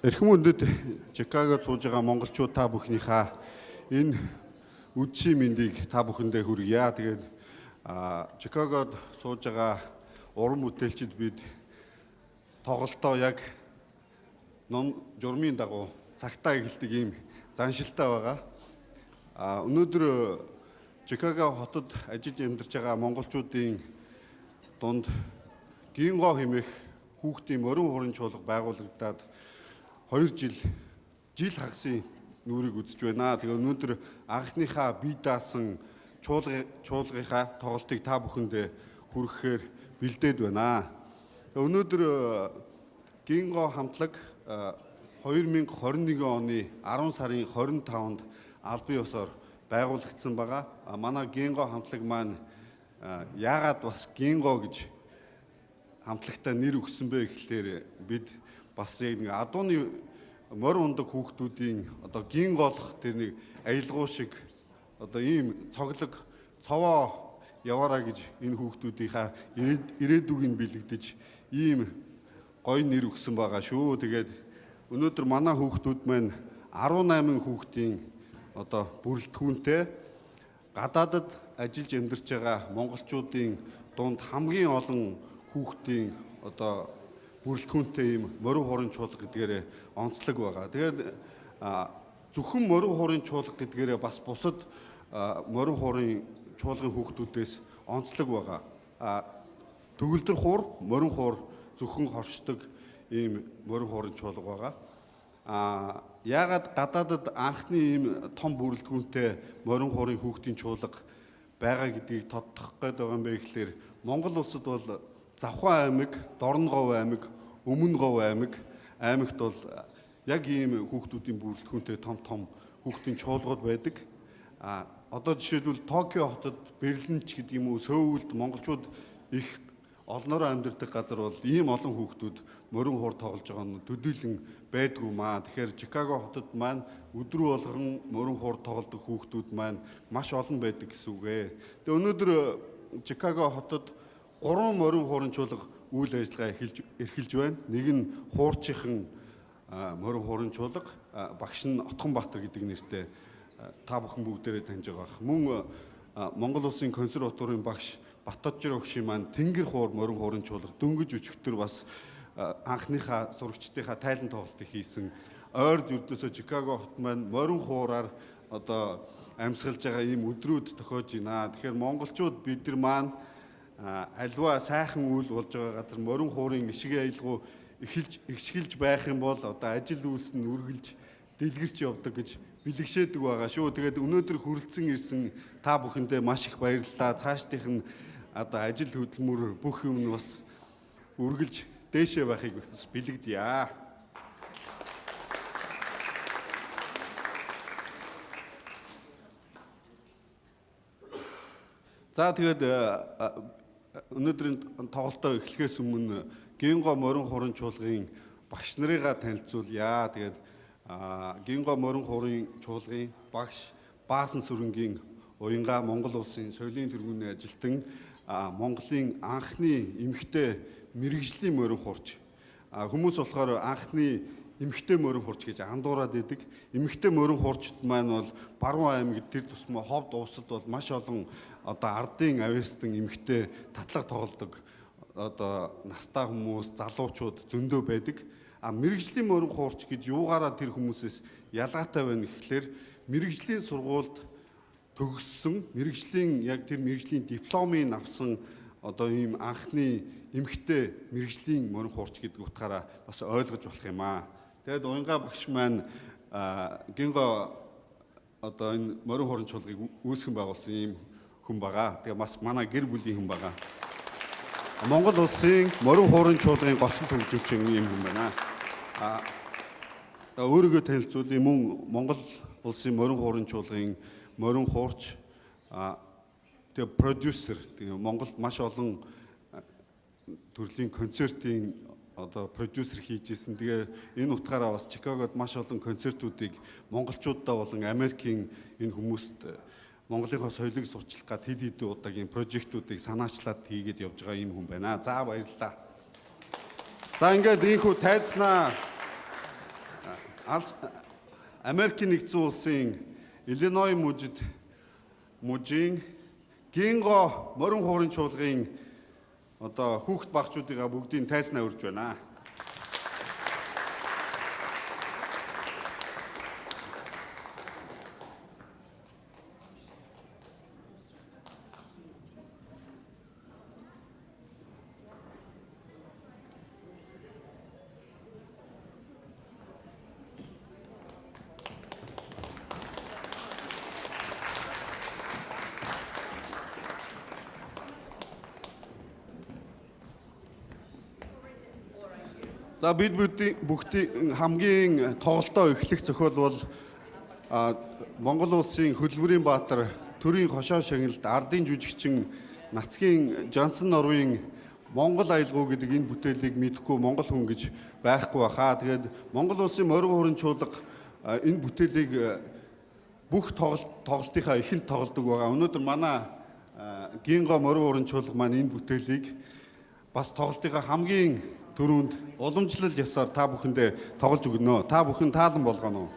Эрхэм үндэд Чикагод сууж байгаа монголчууд та бүхнийхээ энэ үдшийн мэндийг та бүхэндээ хүргье. Тэгээд Чикагод сууж байгаа уран бүтээлчид бид тоглолтоо яг ном журмын дагуу цагтаа эхэлдэг ийм заншилтай байгаа. Өнөөдөр Чикаго хотод ажиллаж амьдарч байгаа монголчуудын дунд Гингоо хэмээх хүүхдийн морин хуурын чуулга байгуулагдаад 2 жил хагасын нүрийг үзэж байна. Тэгээ өнөөдөр анхныхаа бие даасан чуулгынхаа тоглолтыг та бүхэндээ хүргэхээр бэлдээд байна. Тэгээ өнөөдөр Гинго хамтлаг 2021 оны 10 сарын 25-нд албан ёсоор байгуулагдсан байгаа. Манай Гинго хамтлаг маань яагаад бас Гинго гэж хамтлагтаа нэр өгсөн бэ гэхлээр бид бас яг нэг адууны морь ундаг хүүхдүүдийн одоо гинголох тэр нэг аялгау шиг одоо ийм цоглог цовоо яваараа гэж энэ хүүхдүүдийнхаа ирээдүгийг бэлэгдэж ийм гоё нэр өгсөн байгаа шүү. Тэгээд өнөөдөр манай хүүхдүүд маань 18 хүүхдийн одоо бүрэлдэхүүнтэй гадаадад ажиллаж амьдарч байгаа монголчуудын дунд хамгийн олон хүүхдийн одоо бүрэлдэхүүнтэй ийм морин хуурын чуулга гэдгээрээ онцлог байгаа. Тэгээд зөвхөн морин хуурын чуулга гэдгээрээ бас бусад морин хуурын чуулгын хүүхдүүдээс онцлог байгаа. Төгөлдөр хуур, морин хуур зөвхөн хоршдог ийм морин хуурын чуулга байгаа. Яагаад гадаадад анхны ийм том бүрэлдэхүүнтэй морин хуурын хүүхдийн чуулга байгаа гэдгийг тодтох гээд байгаа юм бэ гэхлээр Монгол улсад бол Завхан аймаг, Дорноговь аймаг, Өмнөговь аймагт бол яг ийм хүүхдүүдийн бүрэлдэхүүнтэй том хүүхдийн чуулгууд байдаг. Одоо жишээлбэл Токио хотод, Берлинч гэдэг юм уу, Сөүлд монголчууд их олноороо амьдардаг газар бол ийм олон хүүхдүүд морин хуур тоглож байгаа нь төдийлөн байдгүй маа. Тэгэхээр Чикаго хотод маань өдрөө болгон морин хуур тоглодог хүүхдүүд маань маш олон байдаг гэсэн үг ээ. Тэгээ өнөөдөр Чикаго хотод 3 морин хуурын чуулга үйл ажиллагаа эрхэлж байна. Нэг нь хуурчийнхан морин хуурын чуулга, багш нь Отгонбаатар гэдэг нэртэй та бүхэн бүгдээрээ таньж байгаа. Мөн Монгол Улсын консерваторийн багш Баттожир өгшийн маань Тэнгэр хуур морин хуурын чуулга дөнгөж өчигдөр бас анхныхаа сурагчдынхаа тайлан тоглолтыг хийсэн. Ойрд ердөөсөө Чикаго хот маань морин хуураар одоо амьсгалж байгаа ийм өдрүүд тохиож байна. Тэгэхээр монголчууд бид нар маань альва сайхан үйл болж байгаа газар морин хуурын ишиг аялгау эхшгэлж байх юм бол одоо ажил үйлс нь үргэлж дэлгэрч явдаг гэж бэлэгшээдэг байгаа шүү. Тэгээд өнөөдөр хүрэлцэн ирсэн та бүхэндээ маш их баярлалаа. Цаашдынх нь одоо ажил хөдөлмөр бүх юм нь бас үргэлж дээшээ байхыг бас бэлэгдэе. За тэгээд өнөөдрийн тоглолтоо эхлэхээс өмнө Гинго морин хуурын чуулгын багш нарыгаа танилцуулъя. Тэгээд Гинго морин хуурын чуулгын багш Баасан сүрэнгийн уянга Монгол улсын соёлын тэргүүний ажилтан Монголын анхны эмэгтэй мэрэгжлийн морин хуурч. Хүмүүс болохоор анхны эмэгтэй морин хуурч гэж андуураад идэг. Эмэгтэй морин хуурчд маань бол Баруун аймаг тэр тусмаа Ховд улсад бол маш олон одоо ардын авьяастан эмэгтэй татлага тоглодог одоо настай хүмүүс, залуучууд зөндөө байдаг. Мэргэжлийн морин хуурч гэж юугаараа тэр хүмүүсээс ялгаатай байна гэхлээр мэргэжлийн сургуульд төгссөн, мэргэжлийн яг тэр мэргэжлийн дипломыг авсан одоо ийм анхны эмэгтэй мэргэжлийн морин хуурч гэдэг утгаараа бас ойлгож болох юм аа. Тэгээд уянга багш маань Гинго одоо энэ морин хуурын чуулгыг үүсгэн байгуулсан ийм хүн байгаа. Тэгээ бас манай гэр бүлийн хүн байгаа. Монгол улсын морин хуурын чуулгын госол хөгжимчин ийм хүн байна. Өөрийгөө танилцуулъя. Мөн Монгол улсын морин хуурын чуулгын морин хуурч тэгээ продюсер. Тэгээ Монголд маш олон төрлийн концертын одоо продюсер хийж исэн. Тэгээ энэ утгаараа бас Чикагод маш олон концертуудыг монголчуудаа болон Америкийн энэ хүмүүст Монголынхоо соёлыг сурчлах гад хэд хэдэн удаагийн прожектуудыг санаачлаад хийгээд явж байгаа юм хүн байна. За баярлалаа. За ингээд ийхүү тайзнаа Алс Америкийн нэгдсэн улсын Иллиной мужийн Гинго морин хуурын чуулгын одоо хүүхд багчуудыгаа бүгдийг тайзнаа урьж байна. За бид бүгдийн хамгийн тоглолтоо эхлэх зохиол бол Монгол улсын хөдөлмөрийн баатар төрийн хошоо шагналд ардын жүжигчин Нацгийн Жонсон Норвын Монгол аялгау гэдэг энэ бүтээлийг мэдэхгүй монгол хүн гэж байхгүй баха. Тэгээд Монгол улсын морин хуурын чуулга энэ бүтээлийг бүх тоглолтынхаа эхэнд тоглодог байгаа. Өнөөдөр манай Гинго морин хуурын чуулга маань энэ бүтээлийг бас тоглолтынхаа хамгийн түрүүнд уламжлал ёсоор та бүхэндээ тоглож өгнө. Та бүхэн таалан болгоно.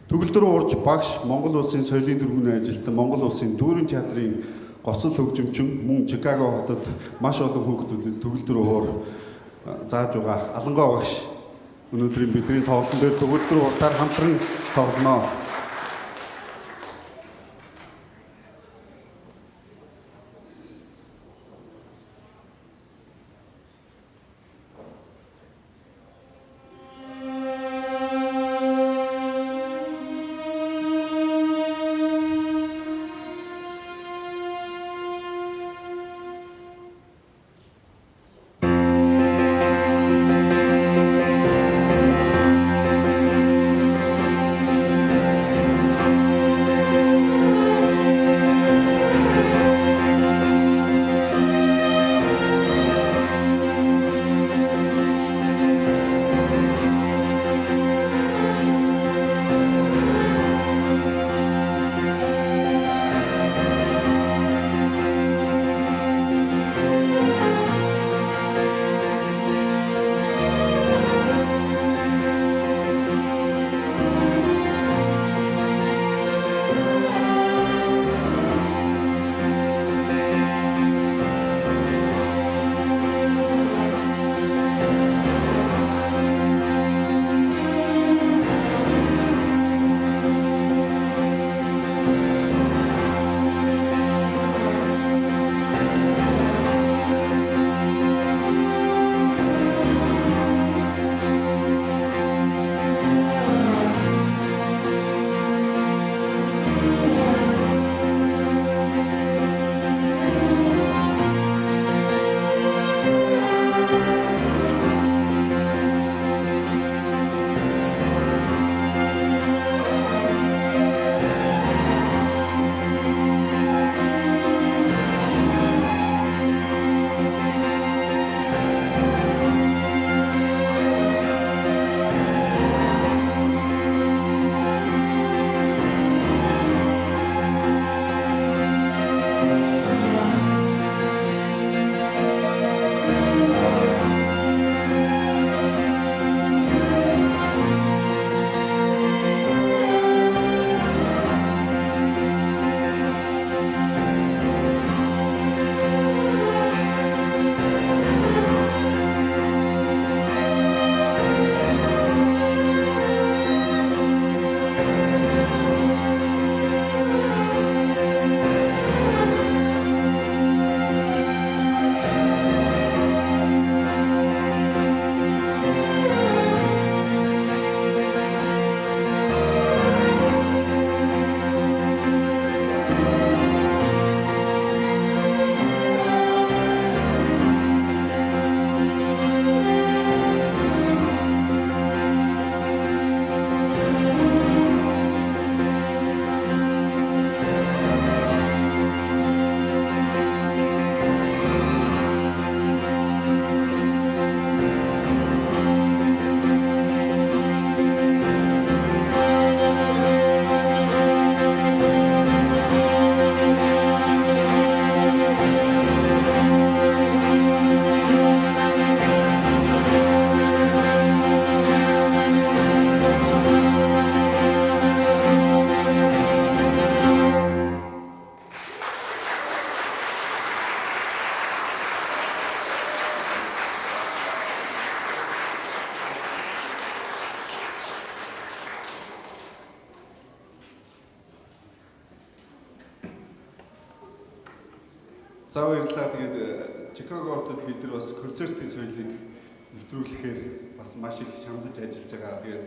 Төгөлдөр уурж багш Монгол улсын соёлын дөрвөн ажилтан Монгол улсын дүүрэн театрын гоцол хөгжимчин мөн Чикаго хотод маш олон хүүхдүүдэд төгөлдөр уур зааж байгаа Алангой багш өнөөдрийн бидний тоглолтын дээр төгөлдөр ууртаар хамтран тоглоно. За баярлалаа. Тэгээд Чикаго хотод бид нар бас концертын соёлыг нэвтрүүлэхээр бас маш их шамдаж ажиллаж байгаа. Тэгээд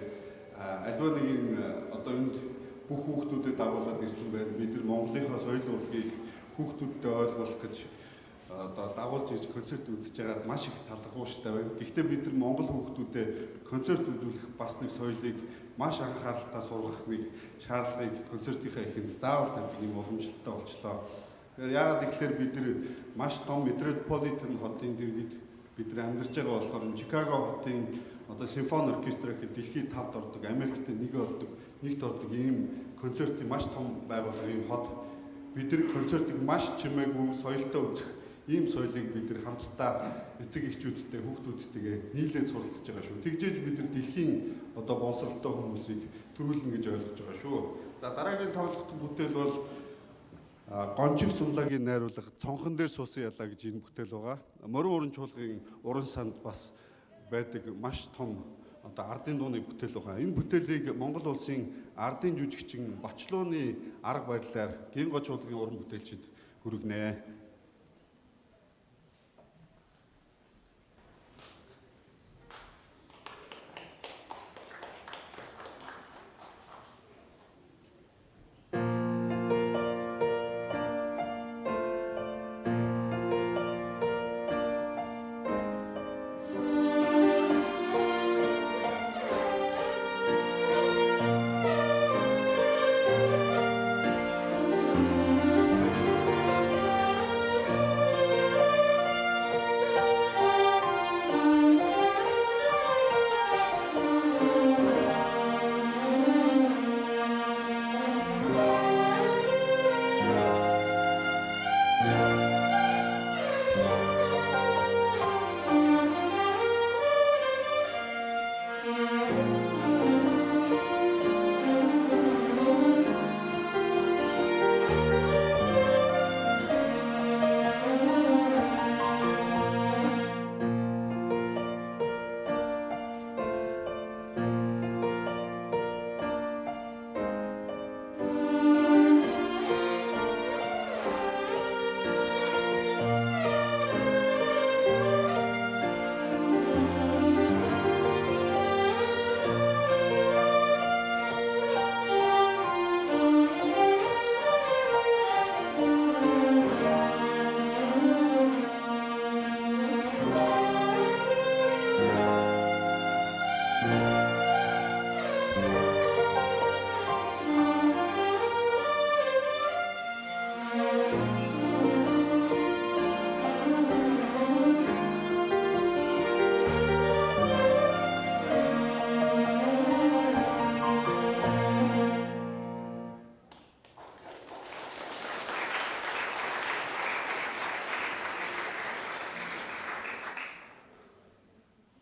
альва нэгэн одоо энд бүх хүүхдүүдэд дагуулад ирсэн байна. Бид нар Монголынхаа соёл урлагийг хүүхдүүдтэй ойлгуулах гэж одоо дагуулж ирж концерт үзэж байгаад маш их талархууштай байна. Гэхдээ бид нар монгол хүүхдүүдэд концерт үзүүлэх бас нэг соёлыг маш анхааралтай сургах нэг шаардлагыг концертынхаа ихэнд заавал тавих юм уламжлалтай болчлоо. Яагаад гэвэл бид нар маш том метрополитен хотын дэргэд бид нар амьдарч байгаа болохоор Чикаго хотын одоо симфони оркестр гэхэд дэлхийд 5-д ордог, Америкт 1-д ордог ийм концертын маш том байгууллага юм хот. Бид нар концертыг маш чимээгүй соёлтой үзэх ийм соёлыг бид нар хамтдаа эцэг эхчүүдтэй, хүүхдүүдтэйгээ нийлээд суралцж байгаа шүү. Тэгжээж бид нар дэлхийн одоо боловсролтой хүмүүсийг төрүүлнэ гэж ойлгож байгаа шүү. За дараагийн тоглох бүтээл бол Гончиг сумлагийн найруулга цонхон дээр суусан ялаа гэж энэ бүтээл байгаа. Морин уран чуулгын уран санд бас байдаг маш том одоо ардын дууны бүтээл байгаа. Энэ бүтээлийг Монгол улсын ардын жүжигчин Бочлууны арга барилаар Гинго чуулгын уран бүтээлчид хүргэнэ.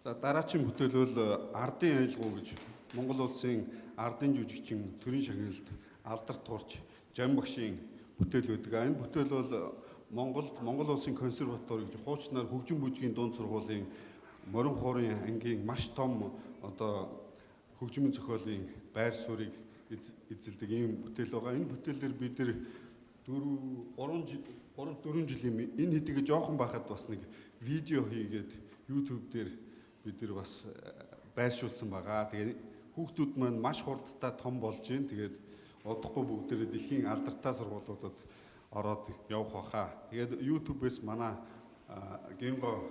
За дараагийн бүтээл бол ардын айлгуу гэж Монгол улсын ардын жүжигчин төрийн шагналд алдарт турч Жам багшийн бүтээл байдаг. Энэ бүтээл бол Монгол улсын консерватори гэж хуучнаар хөгжим бүжгийн дунд сургуулийн Морин хуурын ангийн маш том одоо хөгжмийн зохиолын байр суурийг эзэлдэг ийм бүтээл байгаа. Энэ бүтээлээр бид нар 3-4 жилийн энэ хэдийгэ жоохон байхад бас нэг видео хийгээд YouTube дээр бид нар бас байршуулсан байгаа. Тэгээд хүүхдүүд маань маш хурдтай том болж байна. Тэгээд удахгүй бүгдээрээ дэлхийн алдартай сургуулиудад ороод явах баха. Тэгээд YouTube-ээс манай Гинго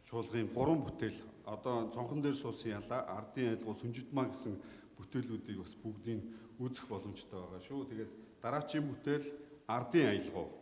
чуулгын 3 бүтээл одоо цонхон дээр суусан ялаа, ардын айлгуу, сүнжидмаа гэсэн бүтээлүүдийг бас бүгдийг үзэх боломжтой байгаа шүү. Тэгээд дараагийн бүтээл ардын айлгуу.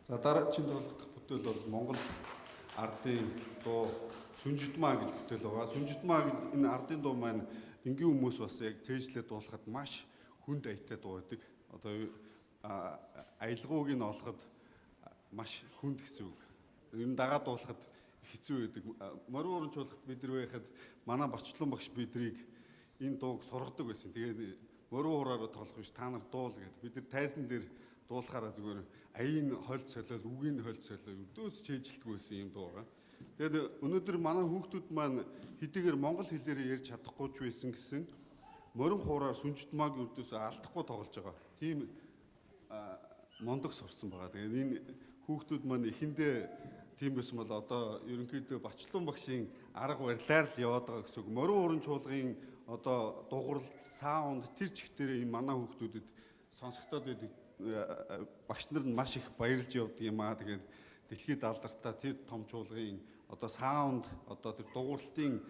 За дараагийн дуулах бүтээл бол Монгол ардын дуу Сүнжидмаа гэж бүтээл байгаа. Сүнжидмаа гэж энэ ардын дуу маань энгийн хүмүүс бас яг цээжлээд дуулахад маш хүнд аятай дуу байдаг. Одоо аялгауг нь олоход маш хүнд хэцүү. Ер нь дагаад дуулахад хэцүү байдаг. Морин урамжуулахад бид нар байхад манай Бачлан багш бидрийг энэ дууг сургадаг байсан. Тэгээд морин ураараа тоглох биш та нар дуул гэдэг. Бид нар тайзан дээр дуулахаараа зүгээр аяын хольт солиол, үгийн хольт солиол өдөөс чийжилдэг байсан юм дуу байгаа. Тэгээд өнөөдөр манай хүүхдүүд маань хэдийгээр монгол хэлээр ярьж чадахгүй ч байсан гэсэн морин хуураар Сүнжидмааг өдөөс алдахгүй тоглож байгаа. Тийм мондог сурсан байгаа. Тэгээд энэ хүүхдүүд маань эхэндээ тийм байсан бол одоо ерөнхийдөө Бачлан багшийн арга барилаар л яваад байгаа гэсэн үг. Морин уран чуулгын одоо дугуйлт, саунд тэр чигтэр энэ манай хүүхдүүдэд сонсогдоод байдаг. Багш нар нь маш их баярлж явдаг юм аа. Тэгээд дэлхийд алдартай тэр том чуулгын одоо саунд одоо тэр дугуйлтын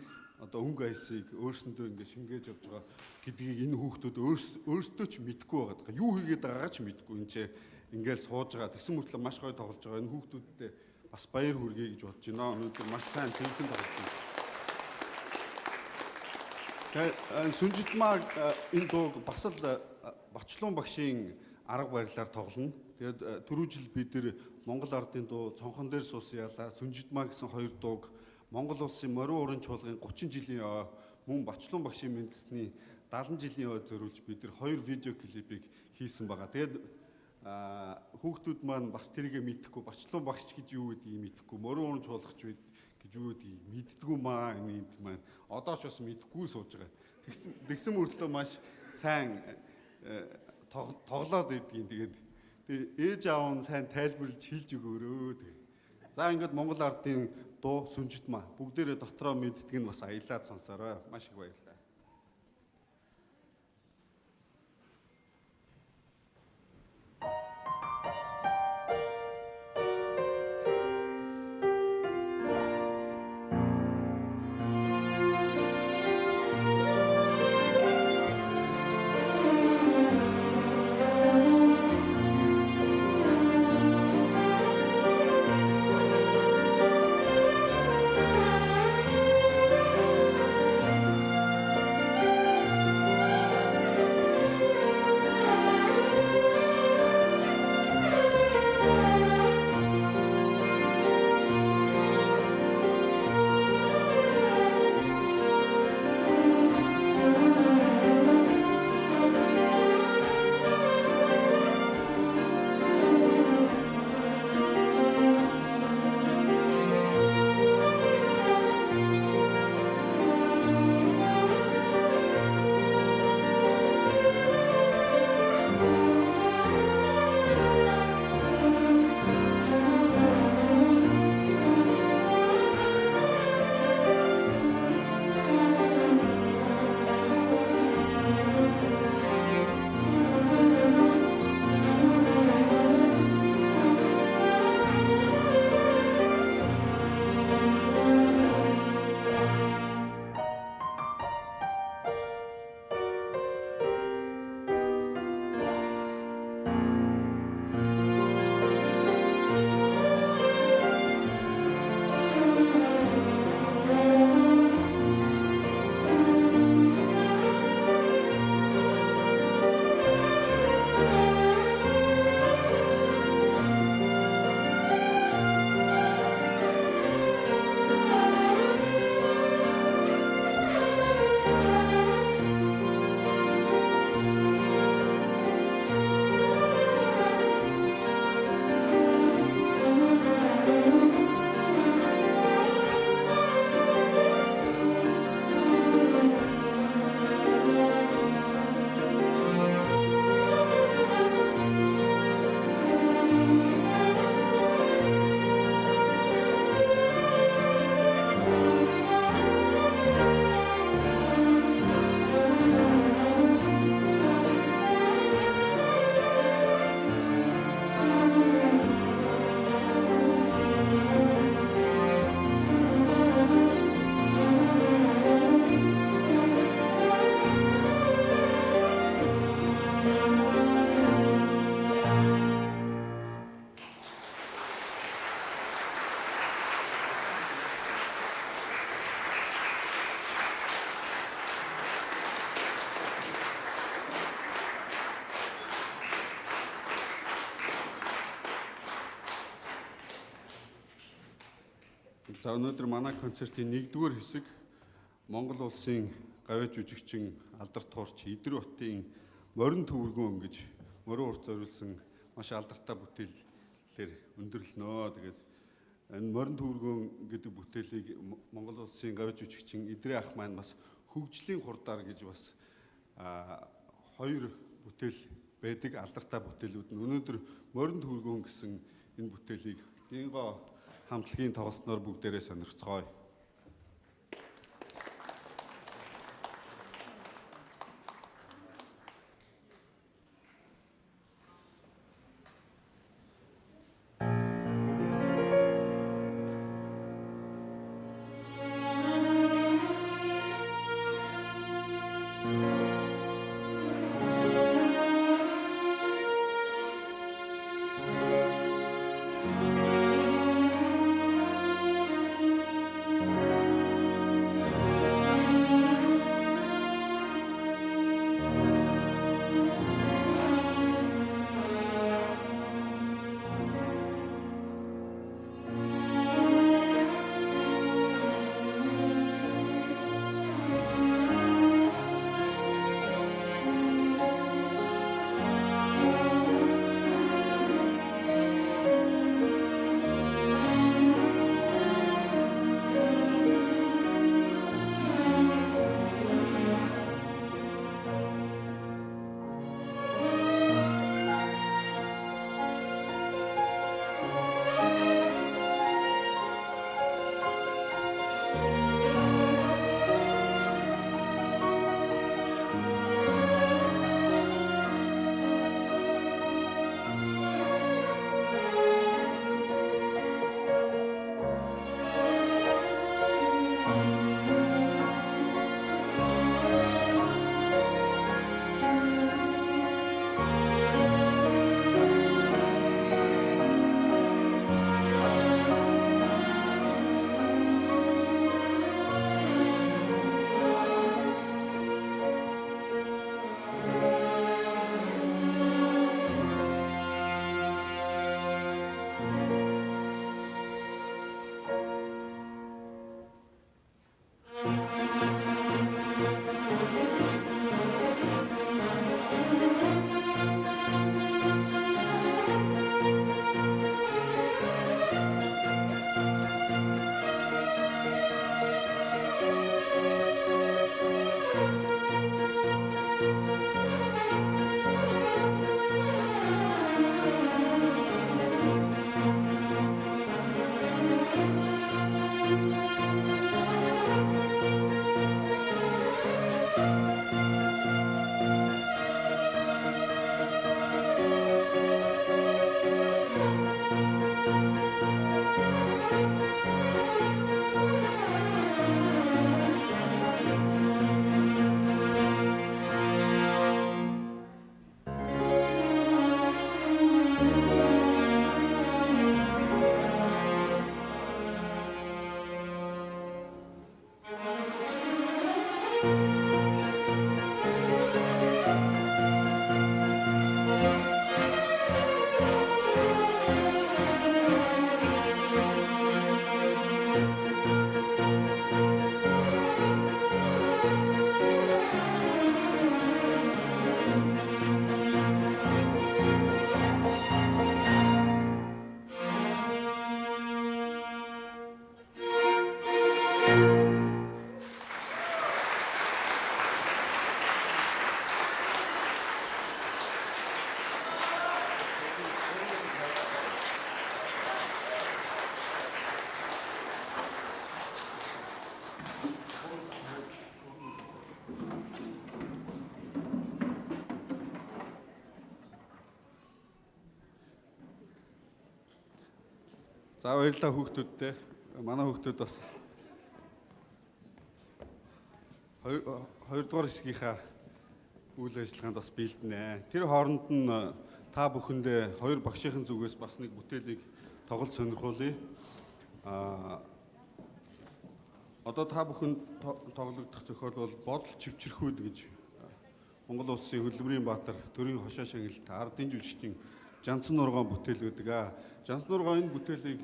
одоо өнгө аясыг өөрсөндөө ингэ шингээж явж байгаа гэдгийг энэ хүүхдүүд өөрсдөө ч мэдэхгүй байгаа. Юу хийгээд байгаагаа ч мэдэхгүй. Энд чинь ингээл сууж байгаа. Тэгсэн мөртлөө маш гоё тоглож байгаа. Энэ хүүхдүүдтэй бас баяр хүргэе гэж бодож байна. Өнөөдөр маш сайн цэвэрхэн тоглож байна. Тэгээд Сүнжидмаа энэ дууг бас л Бачлан багшийн арга барилаар тоглоно. Тэгээд түрүү жил бид нэр Монгол ардын дуу цонхон дээр суусан ялаа Сүнжидмаа гэсэн хоёр дууг Монгол улсын морин уран чуулгын 30 жилийн мөн Бачлан багшийн үндэсний 70 жилийн зориулж бид нар хоёр видео клипийг хийсэн байгаа. Тэгээд хүүхдүүд маань бас тэрийг мэдэхгүй Бачлан багш гэж юу гэдгийг мэдэхгүй морин уран чуулгач гэж юу гэдгийг мэддэггүй маа энд маань одоо ч бас мэдэхгүй сууж байгаа. Тэгсэн мөртлөө маш сайн тоглоод байдгийн. Тэгээд ээж аав нь сайн тайлбарлаж хэлж өгөөрөө. За ингээд Монгол ардын дуу Сүнжидмаа бүгдээрээ дотроо мэддэг нь бас аялаад сонсоорой. Маш их баярлалаа. За өнөөдөр манай концертын 1-р хэсэг Монгол улсын гавьяа жүжигчин алдарт хуурч Идэр Утын Морин төвөргөн гэж морин урт зориулсан маш алдартай бүтээлээр өндөрлөнөө. Тэгээд энэ Морин төвөргөн гэдэг бүтээлийг Монгол улсын гавьяа жүжигчин Идрээ ах маань бас хөгжлийн хурдаар гэж бас 2 бүтээл байдаг алдартай бүтээлүүд нь. Өнөөдөр Морин төвөргөн гэсэн энэ бүтээлийг Гинго хамтлагийн тоглосноор бүгдээрээ сонирхцгоё. За баярлалаа хүүхдүүдтэй. Манай хүүхдүүд бас 2 дугаар хэсгийнхаа үйл ажиллагаанд бас бэлдэнэ. Тэр хооронд нь та бүхэндээ 2 багшийн зүгээс бас нэг бүтээлийг тоглож сонирхуулъя. Одоо та бүхэнд тоглогдох зохиол бол Бодол чивчэрхүүд гэж Монгол улсын Хөдөлмөрийн баатар төрийн хошоо шагналт ардын жүжигчдийн Жанцан нургаан бүтээл гэдэг. Жанцан нургаан энэ бүтээлийг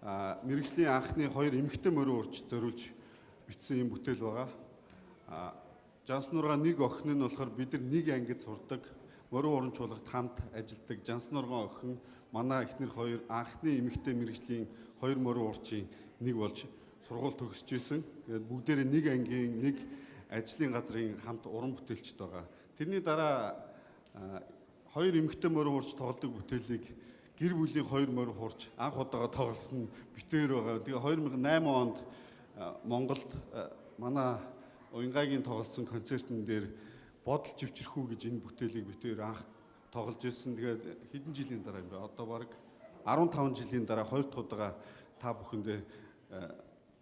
мэрэгжлийн анхны хоёр эмэгтэй морин урч зориулж бичсэн юм бүтээл байгаа. Жанс нургаан нэг охин нь болохоор бид нар нэг ангид сурдаг, морин урамч болгоход хамт ажилладаг. Жанс нургаан охин манай эхнэр хоёр анхны эмэгтэй мэрэгжлийн хоёр морин урчийн нэг болж сургууль төгсөж исэн. Тэгээд бүгдээрээ нэг ангийн нэг ажлын газрын хамт уран бүтээлчд байгаа. Тэрний дараа хоёр эмэгтэй морин урч тоглодог бүтээлийг гэр бүлийн хоёр морин хурч анх удаага тоглосон битээр байгаа. Тэгээ 2008 онд Монголд манай Уянгагийн тоглосон концертын дээр бодол живчэрхүү гэж энэ бүтээлийг битээр анх тоглож ирсэн. Тэгээд хэдэн жилийн дараа юм бэ? Одоо баг 15 жилийн дараа хоёр дахь удаа та бүхэндээ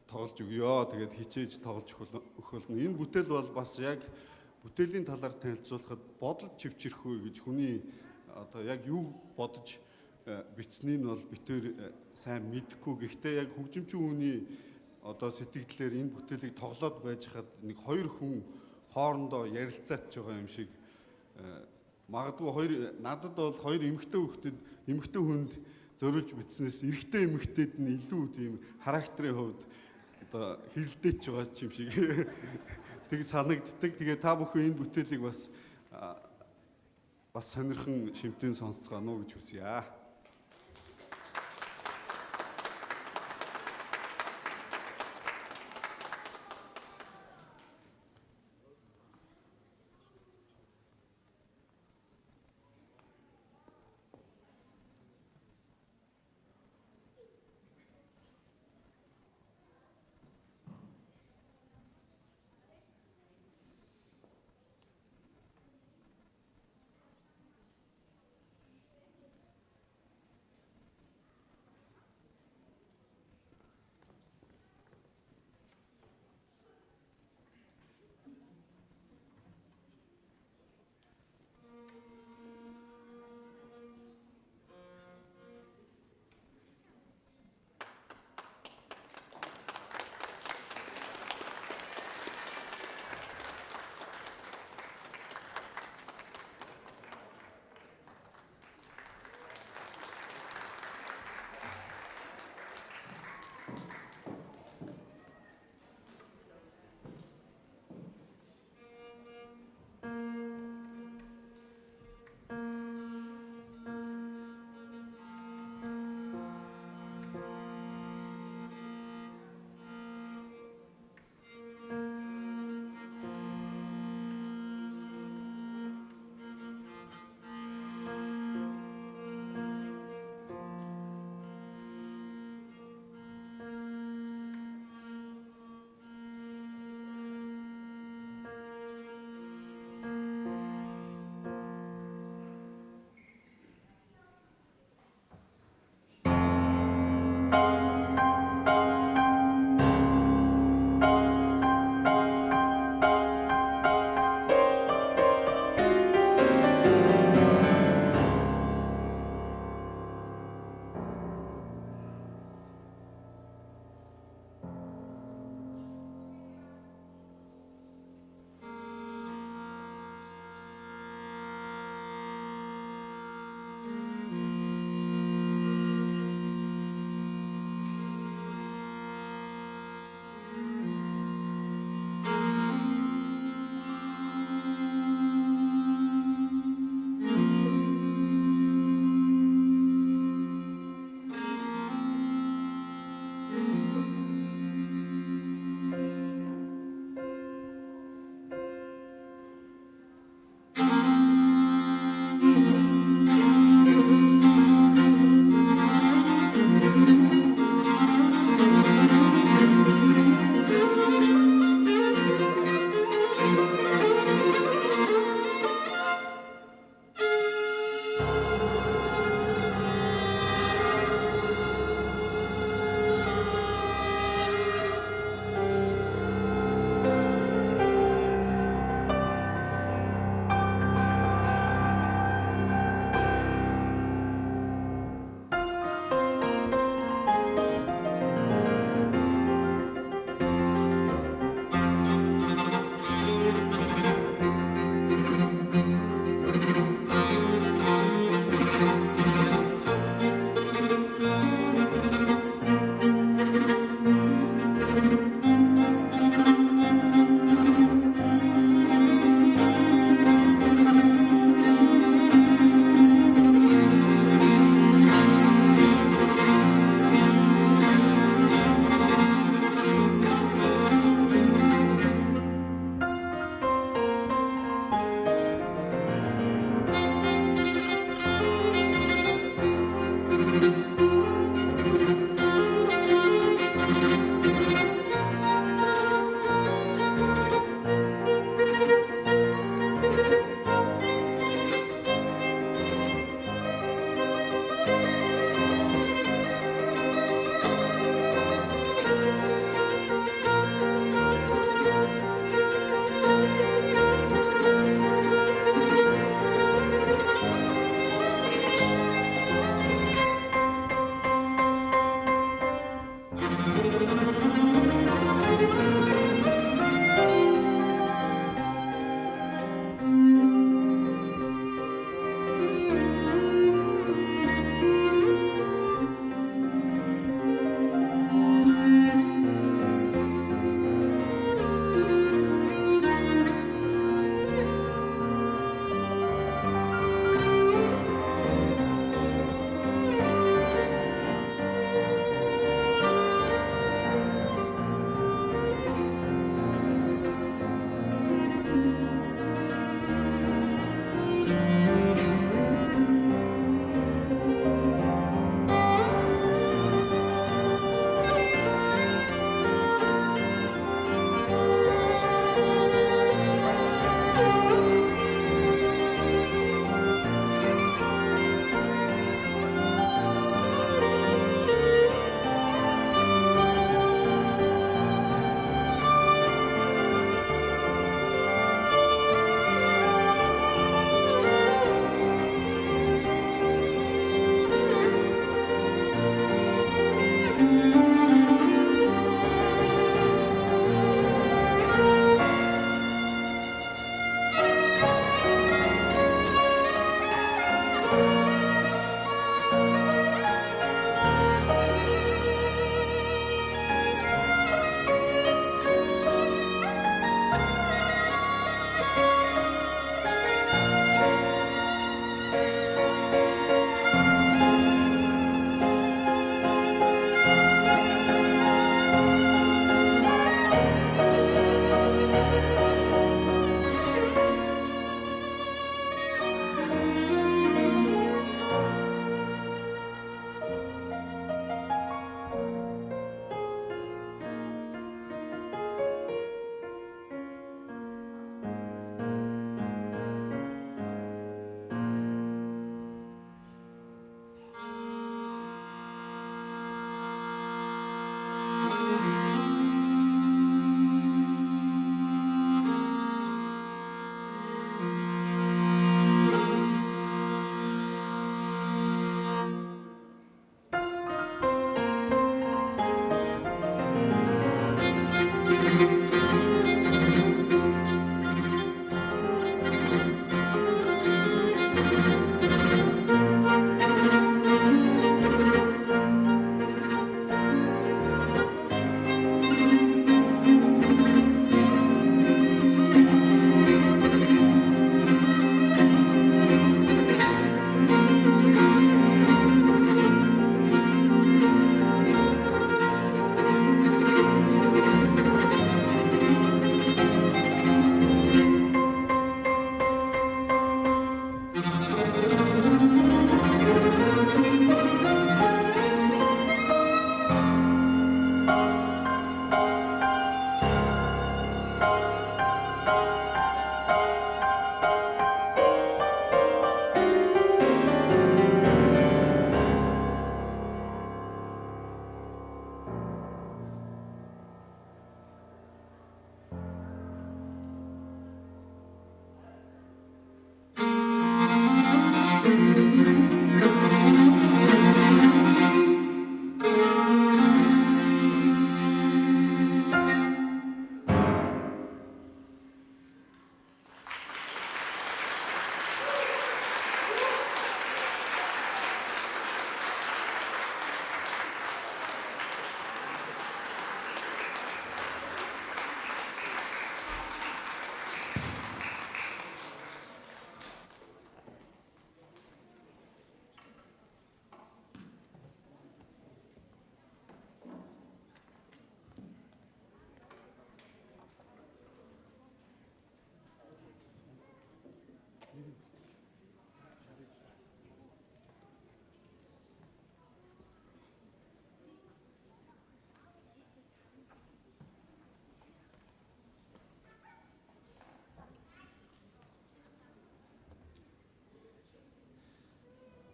тоглож өгье. Тэгээд хичээж тоглож өгөх болно. Энэ бүтээл бол бас яг бүтээлийн талаар танилцуулахад бодол живчэрхүү гэж хүний одоо яг юу бодож бичснийг бол битээр сайн мэдэхгүй. Гэхдээ яг хөгжимчин хүний одоо сэтгэлээр энэ бүтээлийг тоглоод байж хаад нэг хоёр хүн хоорондоо ярилцаач байгаа юм шиг магадгүй надад бол хоёр эмэгтэй хүнд зориулж бичснээс эрэгтэй эмэгтэйд нь илүү тийм характерын хувьд одоо хэрэлдэж байгаа юм шиг тэг санагддаг. Тэгээ та бүхэн энэ бүтээлийг бас сонирхон шимтэн сонсцгаано гэж хүсье.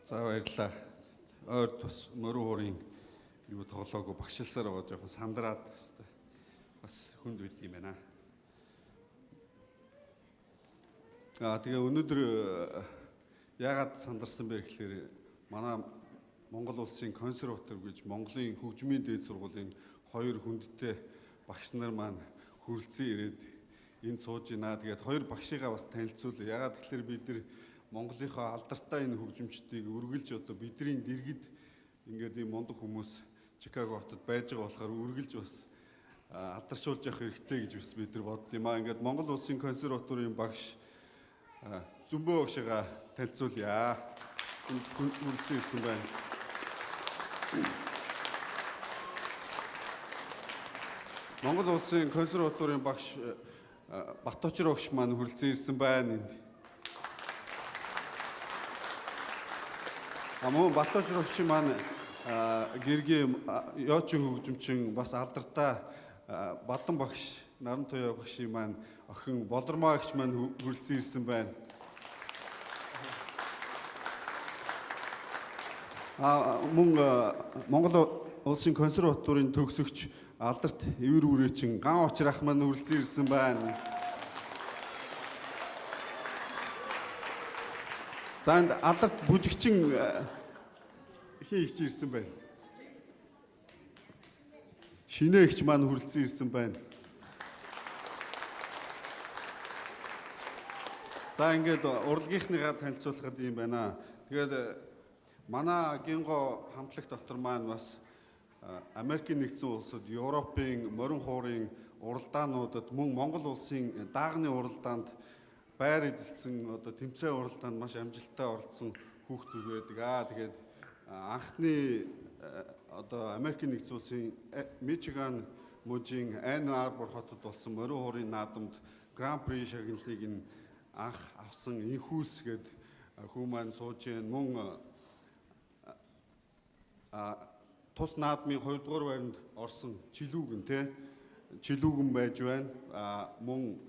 За баярлалаа. Ойр бас мөрөн хуурын юу тоглоог багшилсаар байгаа жоохон сандраад бас хүнд үйл юм байна. Тэгээ өнөөдөр яагаад сандарсан бэ гэхээр манай Монгол улсын консерватор гэж Монголын хөгжмийн дээд сургуулийн хоёр хүндтэй багш нар маань хүрэлцэн ирээд энд сууж байна. Тэгээд хоёр багшигаа бас танилцуулъя. Яагаад гэхээр бид нар Монголынхоо алдартай энэ хөгжимчдийг үргэлж одоо бидний дэргэд ингээд ийм мундаг хүмүүс Чикаго хотод байж байгаа болохоор үргэлж бас алдаршуулж явах хэрэгтэй гэж бас бид нар боддгийм аа. Ингээд Монгол улсын консерваторийн багш Зүмбөө багшигаа танилцуулъя. Хүрэлцэн ирсэн байна. Монгол улсын консерваторийн багш Батточир багш маань хүрэлцэн ирсэн байна. Мөн Батточир багш маань гэргийн ёочин хөгжимчин бас алдартай Бадан багш Наран Туяа багшийн маань охин Болормоо багш маань хүрэлцэн ирсэн байна. Мөн Монгол улсын консерваторийн төгсөгч алдарт эвэр үрээчин Ган Очир ах маань хүрэлцэн ирсэн байна. За энд алдарт бүжигчин хийгч ирсэн байна. Шинээгч маань хүрэлцэн ирсэн байна. За ингээд урлагийнхныгаа танилцуулахад юм байна. Тэгээд манай гинго хамтлагт дотор маань бас Америкийн нэгдсэн улсад, Европын морин хуурын уралдаануудад мөн Монгол улсын даагны уралдаанд байр эзэлсэн одоо тэмцээн уралдаанд маш амжилттай оролцсон хүүхдүүд байдаг. Тэгээд анхны одоо Америкийн нэгдсэн улсын Мичиган мужийн Ан Арбор хотод болсон морин хуурын наадамд Гран При шагналыг нь анх авсан Инхүүс гээд хүү маань сууж гэн мөн тус наадмын 2 дугаар байранд орсон Чилүүгэн байж байна. Мөн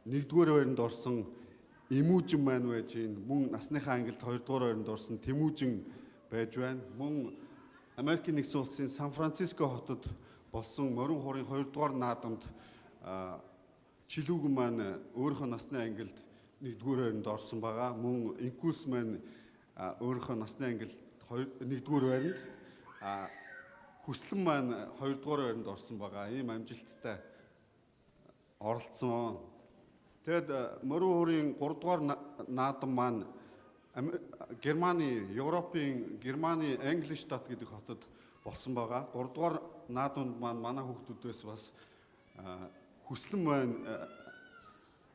1 дугаар байранд орсон Эмүүжин маань байж байна. Мөн насныхаа ангилд 2 дугаар байранд орсон Тэмүүжин байж байна. Мөн Америкийн нэгдсэн улсын Сан Франциско хотод болсон морин хуурын 2 дугаар наадамд Чилүүгэн маань өөрийнхөө насны ангилд 1 дугаар байранд орсон байгаа. Мөн Инкүүс маань өөрийнхөө насны ангилд 1 дугаар байранд Хүслэн маань 2 дугаар байранд орсон байгаа. Ийм амжилттай оролцсон. Тэгэд морин хуурын 3 дугаар наадам маань Европын Германы Engelstadt гэдэг хотод болсон байгаа. 3 дугаар наадамд маань манай хүүхдүүдээс бас Хүслэн маань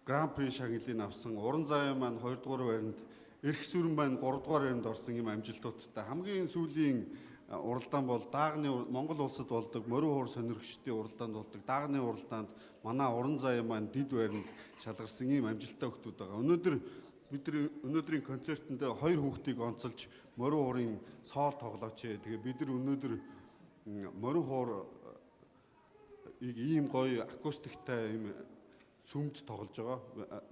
Гран При шагналыг авсан. Уран заяа маань 2 дугаар байранд, Эрх сүрэн маань 3 дугаар байранд орсон юм амжилтуудтай. Хамгийн сүүлийн уралдаан бол Монгол улсад болдог морин хуур сонирхчдын уралдаанд болдог даагны уралдаанд манай уран заяа маань дэд байранд шалгарсан ийм амжилттай хүүхдүүд байгаа. Өнөөдрийн концертанд 2 хүүхдийг онцолж морин хуурын соол тоглооч. Тэгээ бид нар өнөөдөр морин хуур ийм гоё акустиктай ийм сүмд тоглож байгаа.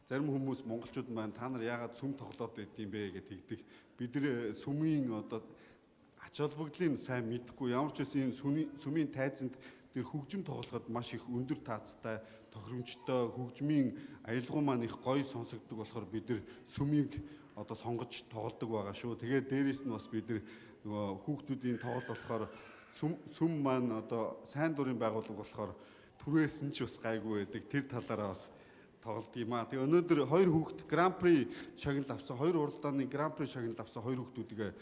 Зарим хүмүүс монголчууд маань та нар яагаад сүм тоглоод байд юм бэ гэж тэгдэг. Бид нар сүмийн одоо ач холбогдлыг сайн мэдэхгүй. Ямар ч байсан сүмийн тайзанд тэр хөгжим тоглоход маш их өндөр таацтай, тохиромжтой, хөгжмийн аялгау маань их гоё сонсогддог болохоор бид нар сүмийг одоо сонгож тоглодог байгаа шүү. Тэгээд дээрээс нь бас бид нар нөгөө хүүхдүүдийн тоглолт болохоор сүм маань одоо сайн дурын байгууллага болохоор түрээс нь ч бас гайгүй байдаг. Тэр талаараа бас тоглолт юм аа. Тэгээ өнөөдөр 2 хүүхд Гран При шагнал авсан, 2 уралдааны Гран При шагнал авсан 2 хүүхдүүдийг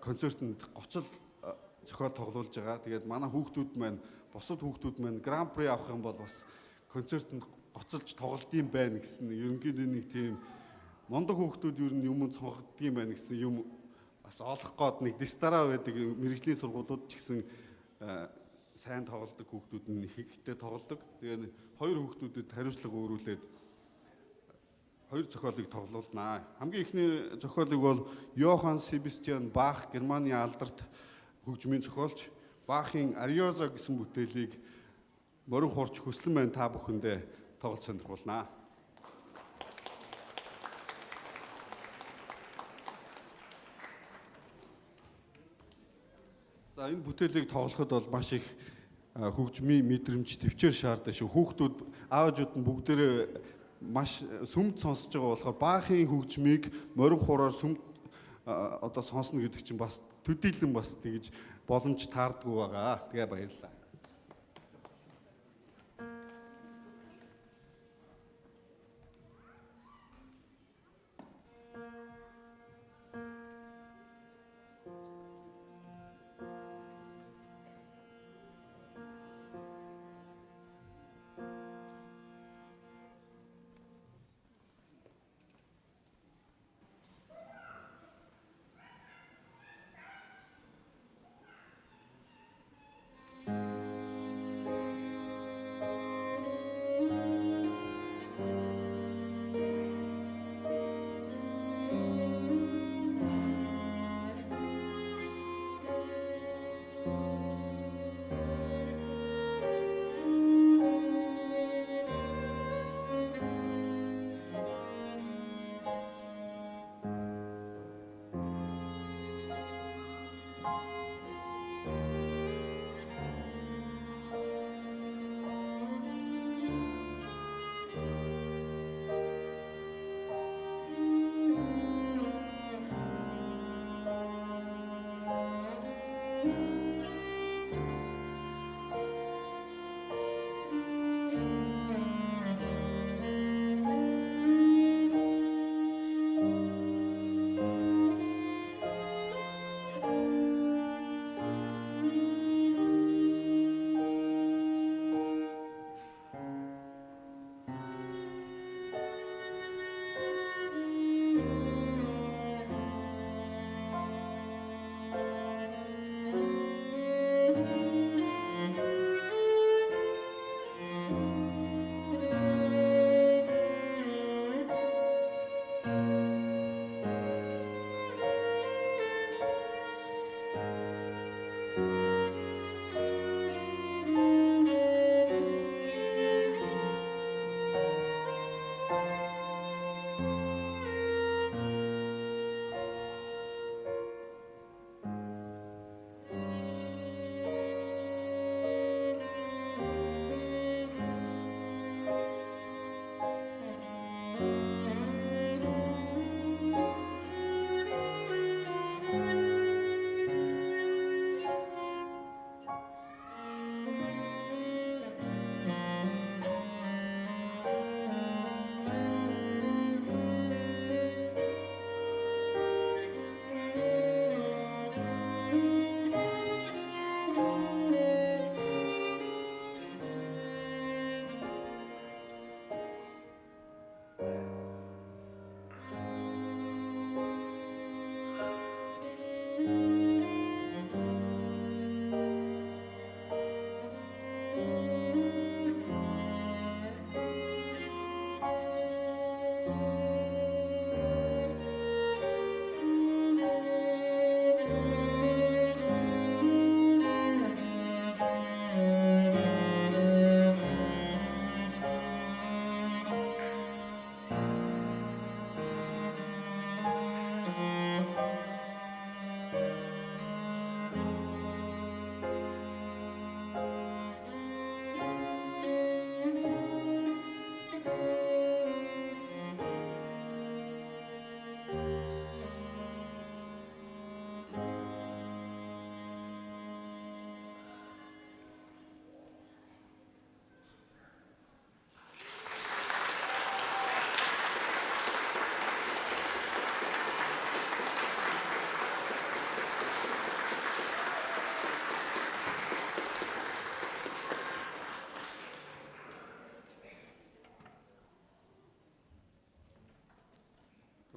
концертанд гоцол зохиол тоглуулж байгаа. Тэгээд манай хүүхдүүд маань, бусад хүүхдүүд маань Гран При авах юм бол бас концертанд гоцолж тоглолт юм байна гэсэн ерөнхийдөө нэг тийм мундаг хүүхдүүд ер нь юм сонгогддог юм байна гэсэн юм бас олох гээд нэг дистараа байдаг мэрэгжлийн сургуулиуд ч гэсэн сайн тоглодог хүүхдүүд нь ихтэй тоглодог. Тэгээд 2 хүүхдүүдэд хариуцлага өөрүүлээд 2 зохиолыг тоглуулнаа. Хамгийн ихний зохиолыг бол Йохан Себастьян Бах, Германы алдарт хөгжмийн зохиолч Бахын Ариозо гэсэн бүтээлийг морин хуурч Хүслэн маань та бүхэндээ тоглож сонирхуулнаа. За энэ бүтээлийг тоглоход бол маш их хөгжмийн мэдрэмж төвчээр шаарддаг шүү. Хүүхдүүд аавчууд нь бүгдээрээ маш сүмд сонсож байгаа болохоор баахын хөгжмийг морин хураар сүмд одоо сонсно гэдэг чинь бас төдийлөн бас тэгж боломж таардгүй байгаа. Тэгээ баярлалаа.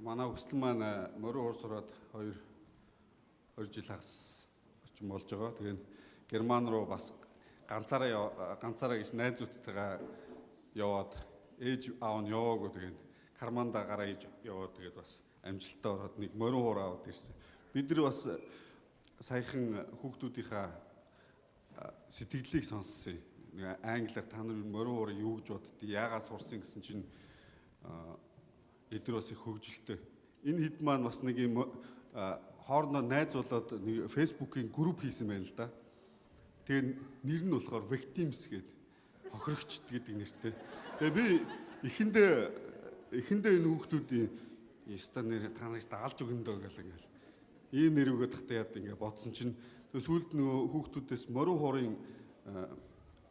Манай өсөлт маань морин хуур сураад 2 жил хагас орчим болж байгаа. Тэгээд Герман руу бас ганцаараа гэж найзуудтайгаа яваад ээж аав нь яваагүй, тэгээд Карманда гараа хийж яваад тэгээд бас амжилттай ороод нэг морин хуур аваад ирсэн. Бид нар бас саяхан хүүхдүүдийнхаа сэтгэлийг сонссон. Нэг англиар та нар морин хуурыг юу гэж боддгийг яагаад сурсан гэсэн чинь эдгээр бас их хөгжилтэй. Энэ хэд маань бас нэг юм хоорондоо найзуулаад нэг фэйсбүүкийн групп хийсэн байна л да. Тэгээд нэр нь болохоор victims гэдэг хохирогчд гэдэг нэртэй. Тэгээ би эхэндээ энэ хүүхдүүдийн яста нэр та нарыг даалж өгнө дөө гэл ингээл ийм нэр өгöd тахтай яд ингээ бодсон чинь сүүлд нөгөө хүүхдүүдээс морин хуурын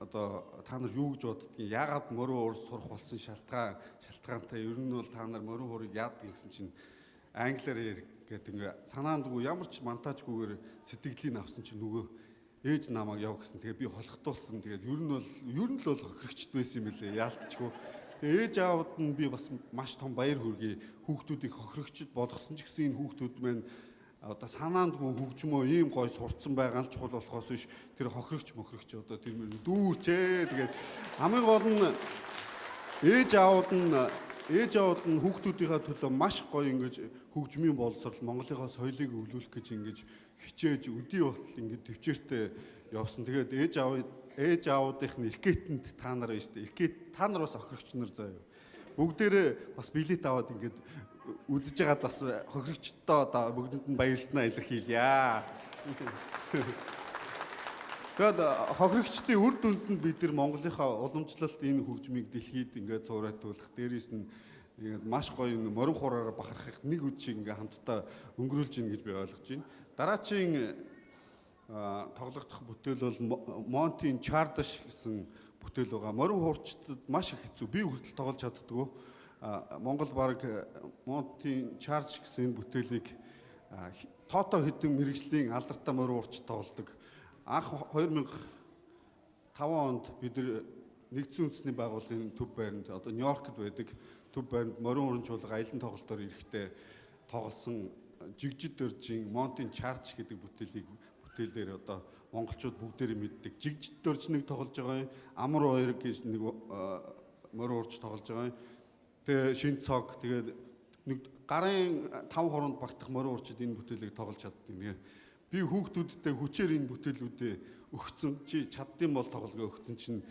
одоо та нар юу гэж боддгийг яагаад морин уур сурах болсон шалтгаантай ер нь бол та нар морин хуурыг яадаг гэсэн чинь англиар гэдэг ингээ санаандгүй ямар ч монтажгүйгээр сэтгэлийг авсан чинь нөгөө ээж намайг яв гэсэн. Тэгээ би холхтуулсан. Тэгээд ер нь л бол хохирогчд байсан юм лээ. Яалтчгүй. Тэгээ ээж аавд нь би бас маш том баяр хүргэе. Хүүхдүүдийг хохирогчд болгосон ч гэсэн энэ хүүхдүүд маань одоо санаандгүй хөгжмөө ийм гой сурцсан байгаа нь чухал болохоос биш тэр хохирогч одоо тэр мөр дүүрчээ. Тэгээд хамгийн гол нь ээж аавд нь хүүхдүүдийнхээ төлөө маш гоё ингэж хөгжмийн боловсрол Монголынхаа соёлыг өвлүүлэх гэж ингэж хичээж өдий болтол ингэж төвчээртэй явсан. Тэгээд ээж аавуудынх нь эркетэнд та нар байж тээ. Эркет та нар бас хохирогч нар заяа. Бүгдээрээ бас билет аваад ингэж үзэж байгаад бас хохирогчдоо одоо бүгдэнд нь баярлснаа илэрхийлье. Тэгээд хохирогчдын үр дүнд нь бид нар Монголынхаа уламжлалт энэ хөгжмийг дэлхийд ингээд зураатуулах дээрээс нь ингээд маш гоё морин хураараа бахархах нэг үе шиг ингээд хамтдаа өнгөрүүлж ийн гэж би ойлгож байна. Дараачийн тоглогдох бүтээл бол Монтийн Чардаш гэсэн бүтээл байгаа. Морин хуурчдад маш их хэцүү. Би хүртэл тоглож чаддгүй. Монгол баг Монтийн Чардаш гэсэн бүтээлийг тоото хэдэн мэрэгжлийн алдартай морин хуурч тоглодог. Анх 2005 онд бид нэгдсэн үндэсний байгууллагын төв байранд одоо Нью-Йоркд байдаг төв байранд морин урамжуулга аялан тоглолтоор ирэхдээ тоглосон жигжид дөржийн Монтийн Чардаш гэдэг бүтээлээр одоо монголчууд бүгдээрээ мэддэг. Жигжид дөрж нэг тоглож байгаа юм. Амар хоёр гэж нэг морин урч тоглож байгаа юм. Тэгээ шин цог тэгээд нэг гарын 5 хоронд багтах морин урчид энэ бүтээлийг тоглож чаддаг. Тэгээ би хүүхдүүдтэй хүчээр энэ бүтээлүүдээ өгцөн чи чаддсан бол тоглоё өгцөн чинь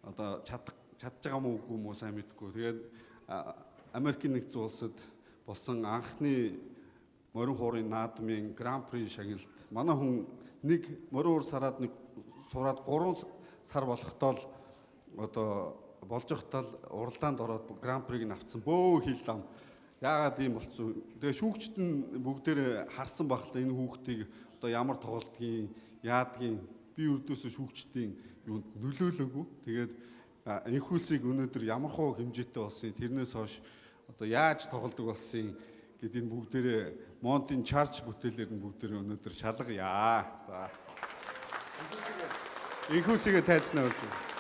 одоо чадж байгаа мó үгүй мó сайн мэдэхгүй. Тэгээд Америкийн нэгдсэн улсад болсон анхны морин хуурын наадмын гран при шагналд манай хүн нэг морин уур сураад 3 сар болохдоо л одоо болж захтал уралдаанд ороод гран приг нь авцсан бөө хил лам. Яагаад ийм болцсон? Тэгээ шүүгчд нь бүгдээр харсан багтал энэ хүүхдийг одоо ямар тоглолтгийн яадгийн би өрдөөсөө шүүгчдийн юунд нөлөөлөөгүй. Тэгээд энхүүлсийг өнөөдөр ямархуу хэмжээтэй болсон тэрнээс хойш одоо яаж тоглодог болсон гэдэг энэ бүгдээрээ Монтийн Чардаш бүтээлээр нь бүгдээрээ өнөөдөр шалгая. За. Энхүүлсийгээ тайзнаа үргэлж.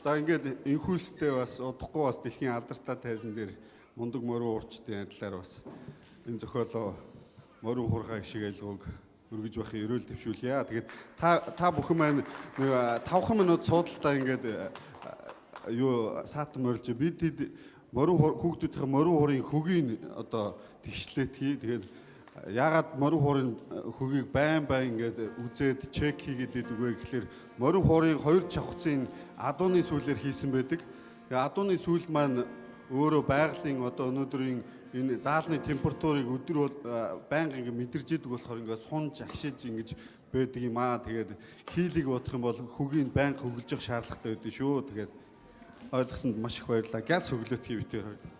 За ингээд инхүүлстэй бас удахгүй бас дэлхийн алдартай тайзан дээр мундаг морин уурчдын талаар бас энэ зохиолоо морин хуурхай шиг айлгууг өргөж байхын ерөөл төвшүүлье. Тэгээд та бүхэн маань 5 минут суудалтаа ингээд юу саатан морилж бид морин хүүхдүүдийн морин хуурын хөгийг одоо тэгшлээд хий. Тэгээд яагаад морин хуурын хөгийг байн ингээд үзээд чек хийгээд идэг вэ гэхээр морин хуурын 2 чавхцын адууны сүүлээр хийсэн байдаг. Тэгээд адууны сүүл маань өөрөө байгалийн одоо өнөөдрийн энэ заалны температурыг өдөр бол байнга ингэ мэдэрж идэг болохоор ингээ сунж агшиж ингэж байдаг юм аа. Тэгээд хийлийг бодох юм бол хөгийг байнга хөглөж явах шаардлагатай байдаг шүү. Тэгээд ойлгосонд маш их баярлалаа. Газ хөглөөт хийвэтээр.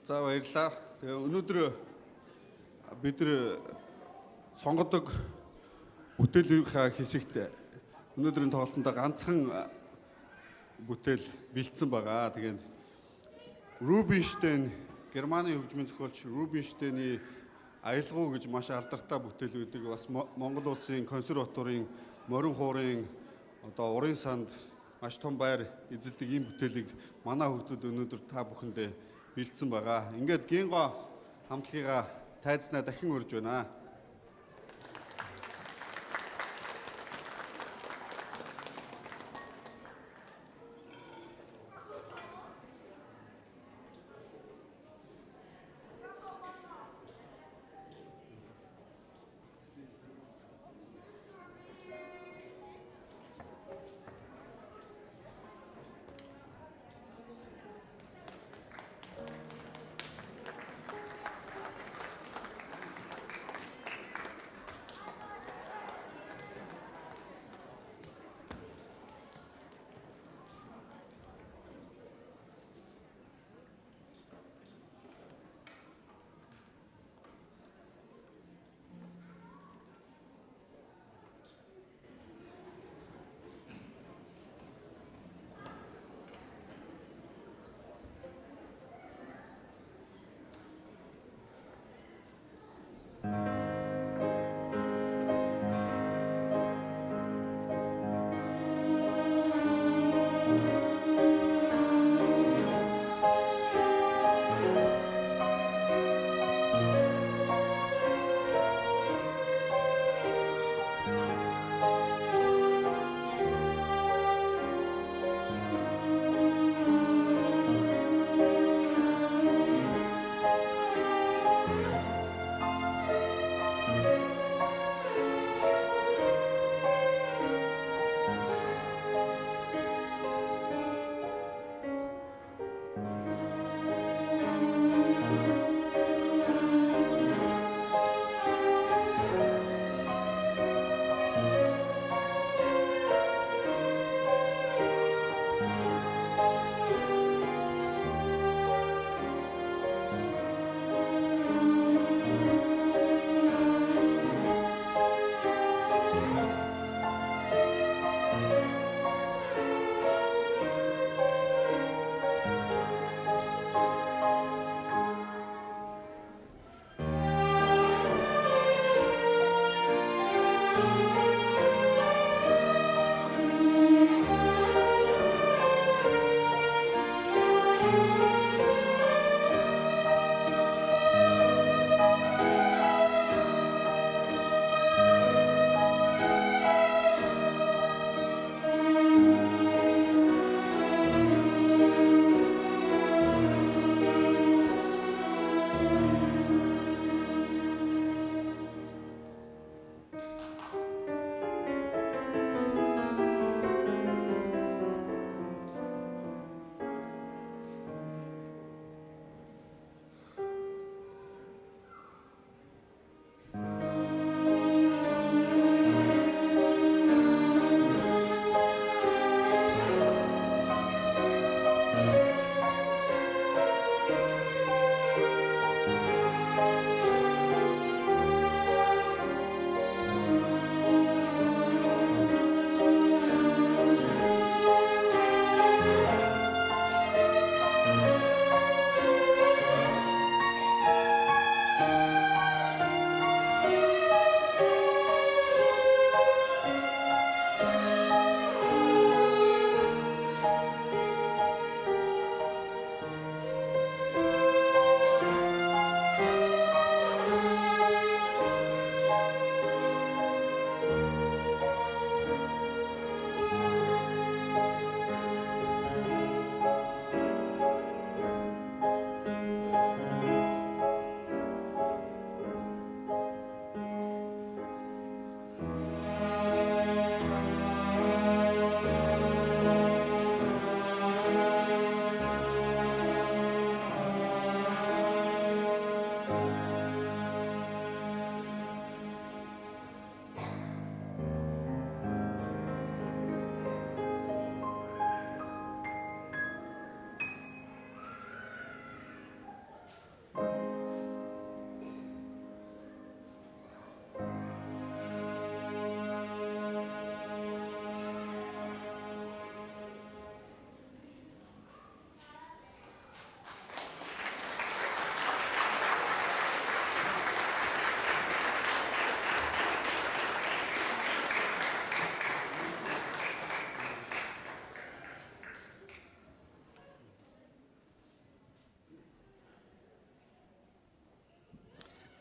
За баярлалаа. Тэгээ өнөөдөр бид нэр сонгодог бүтээлийн хэсэгт өнөөдрийн тоглолтод ганцхан бүтээл бэлдсэн байгаа. Тэгээд Рубинштейн, Германы хөгжмийн зохиолч Рубинштейний аялгау гэж маш алдартай бүтээл үүдэг. Бас Монгол улсын консерваторийн морин хуурын одоо урын санд маш том байр эзэлдэг ийм бүтээлийг манай хүүхдүүд өнөөдөр та бүхэндээ бэлдсэн байгаа. Ингээд гинго хамтлагийнхаа тайзнаа дахин урьж байна.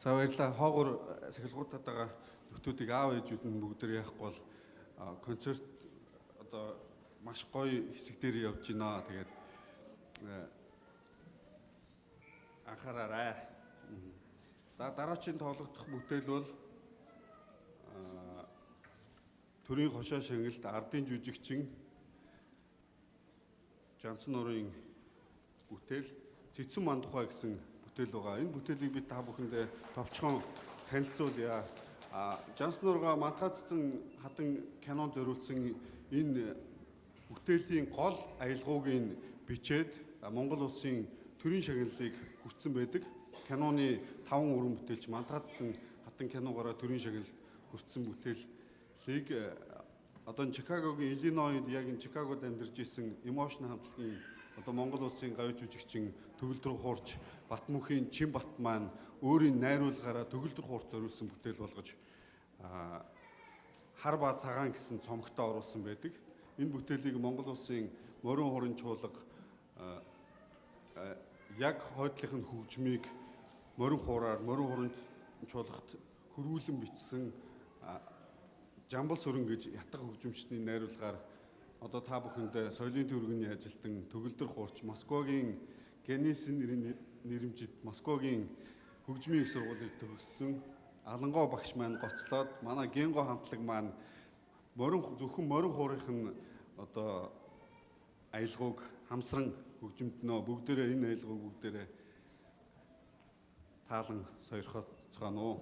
За баярлалаа. Хоогоор сахилгуудад байгаа нөхдүүдийг аав ээжүүд нь бүгдээр яахгүй бол концерт одоо маш гоё хэсэг дээр явж байна. Тэгээд анхаараарай. За дараагийн тоглогдох бүтээл бол төрийн хошоо шингэлд ардын жүжигчин Жансан нурын бүтээл Цэцэн мандухай гэсэн бүтээл байгаа. Энэ бүтээлийг бид та бүхэндээ товчхон танилцуулъя. Жансан нурга мандгацсан хадан кинонд зориулсан энэ бүтээлийн гол аялгауг бичээд Монгол улсын төрийн шагналыг хүртсэн байдаг. Киноны 5 уран бүтээлч мандгацсан хатан киногоороо төрийн шагнал хүртсэн бүтээлийг одоо Чикагогийн Иллинойд яг энэ Чикагод амьдарч исэн Emotion хамтлагийн одоо Монгол улсын гавь жүжигчин Төгөлдөр хуурч Батмөнхийн Чинбат маань өөрийн найруулгаараа Төгөлдөр хуурч зориулсан бүтээл болгож Хар ба цагаан гэсэн цомогтой оруулсан байдаг. Энэ бүтээлийг Монгол улсын морин хурын чуулга яг хойдлынхын хөгжмийг морин хуураар морин хурын чуулгад хөрвүүлэн бичсэн Жамбал сүрэн гэж ятга хөгжимчдийн найруулгаар одоо та бүхэнд соёлын төвөргөний ажилтан Төгөлдөр хуурч Москвагийн Генесин нэрэмжид Москвагийн хөгжмийн их сургуулийг төгссөн Алангой багш маань гоцлоод манай Генго хамтлаг маань зөвхөн морин хуурынхын одоо аялгауг хамсран хөгжимднөө бүгдээрээ энэ айлгыг бүгдээрээ таалан сойрхоцгоно уу.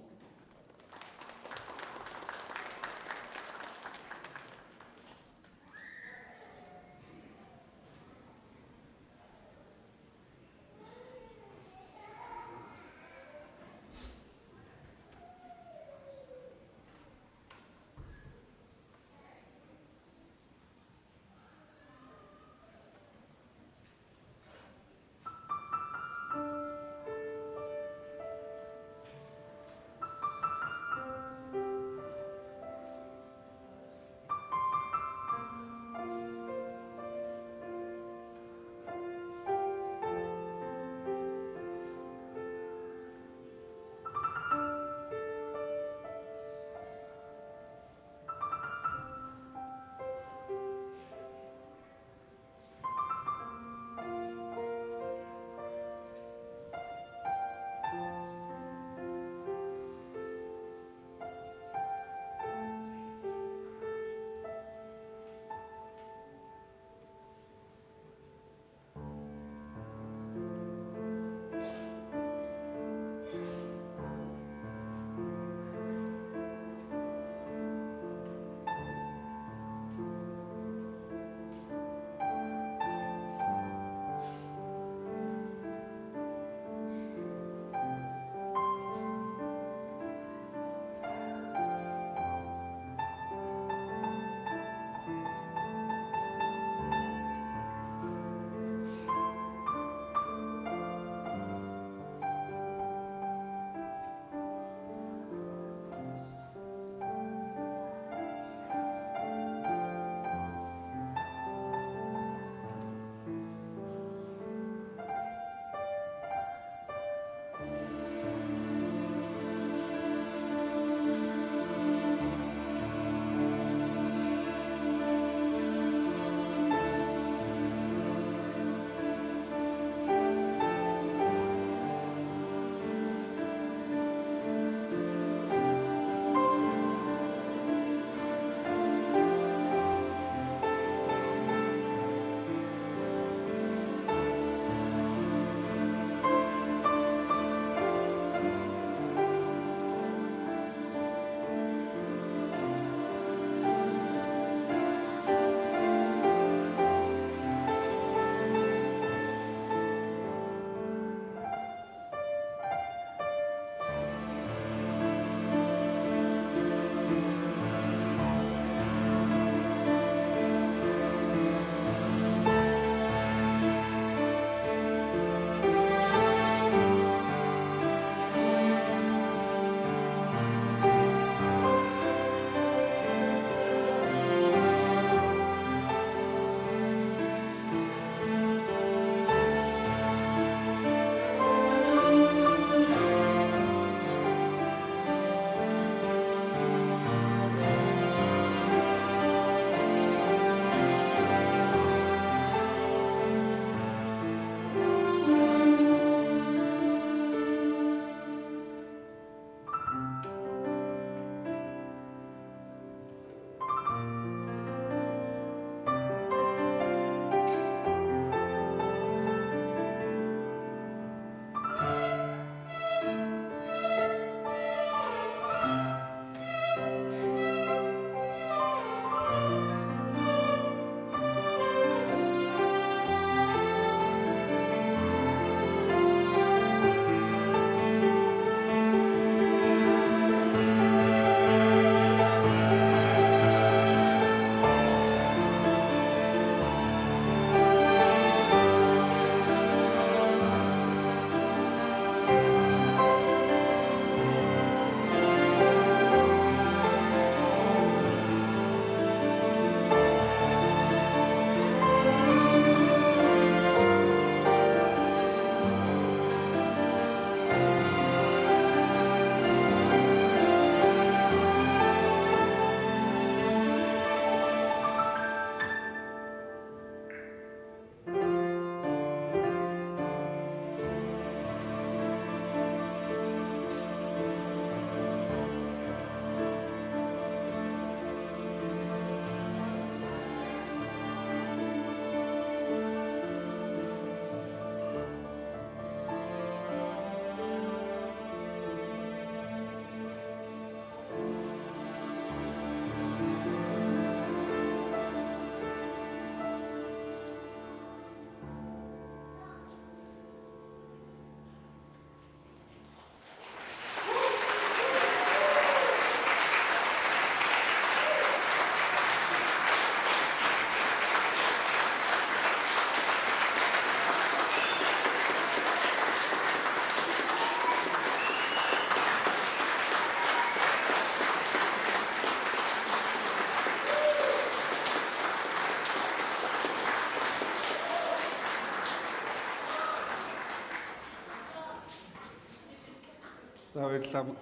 За баярлалаа.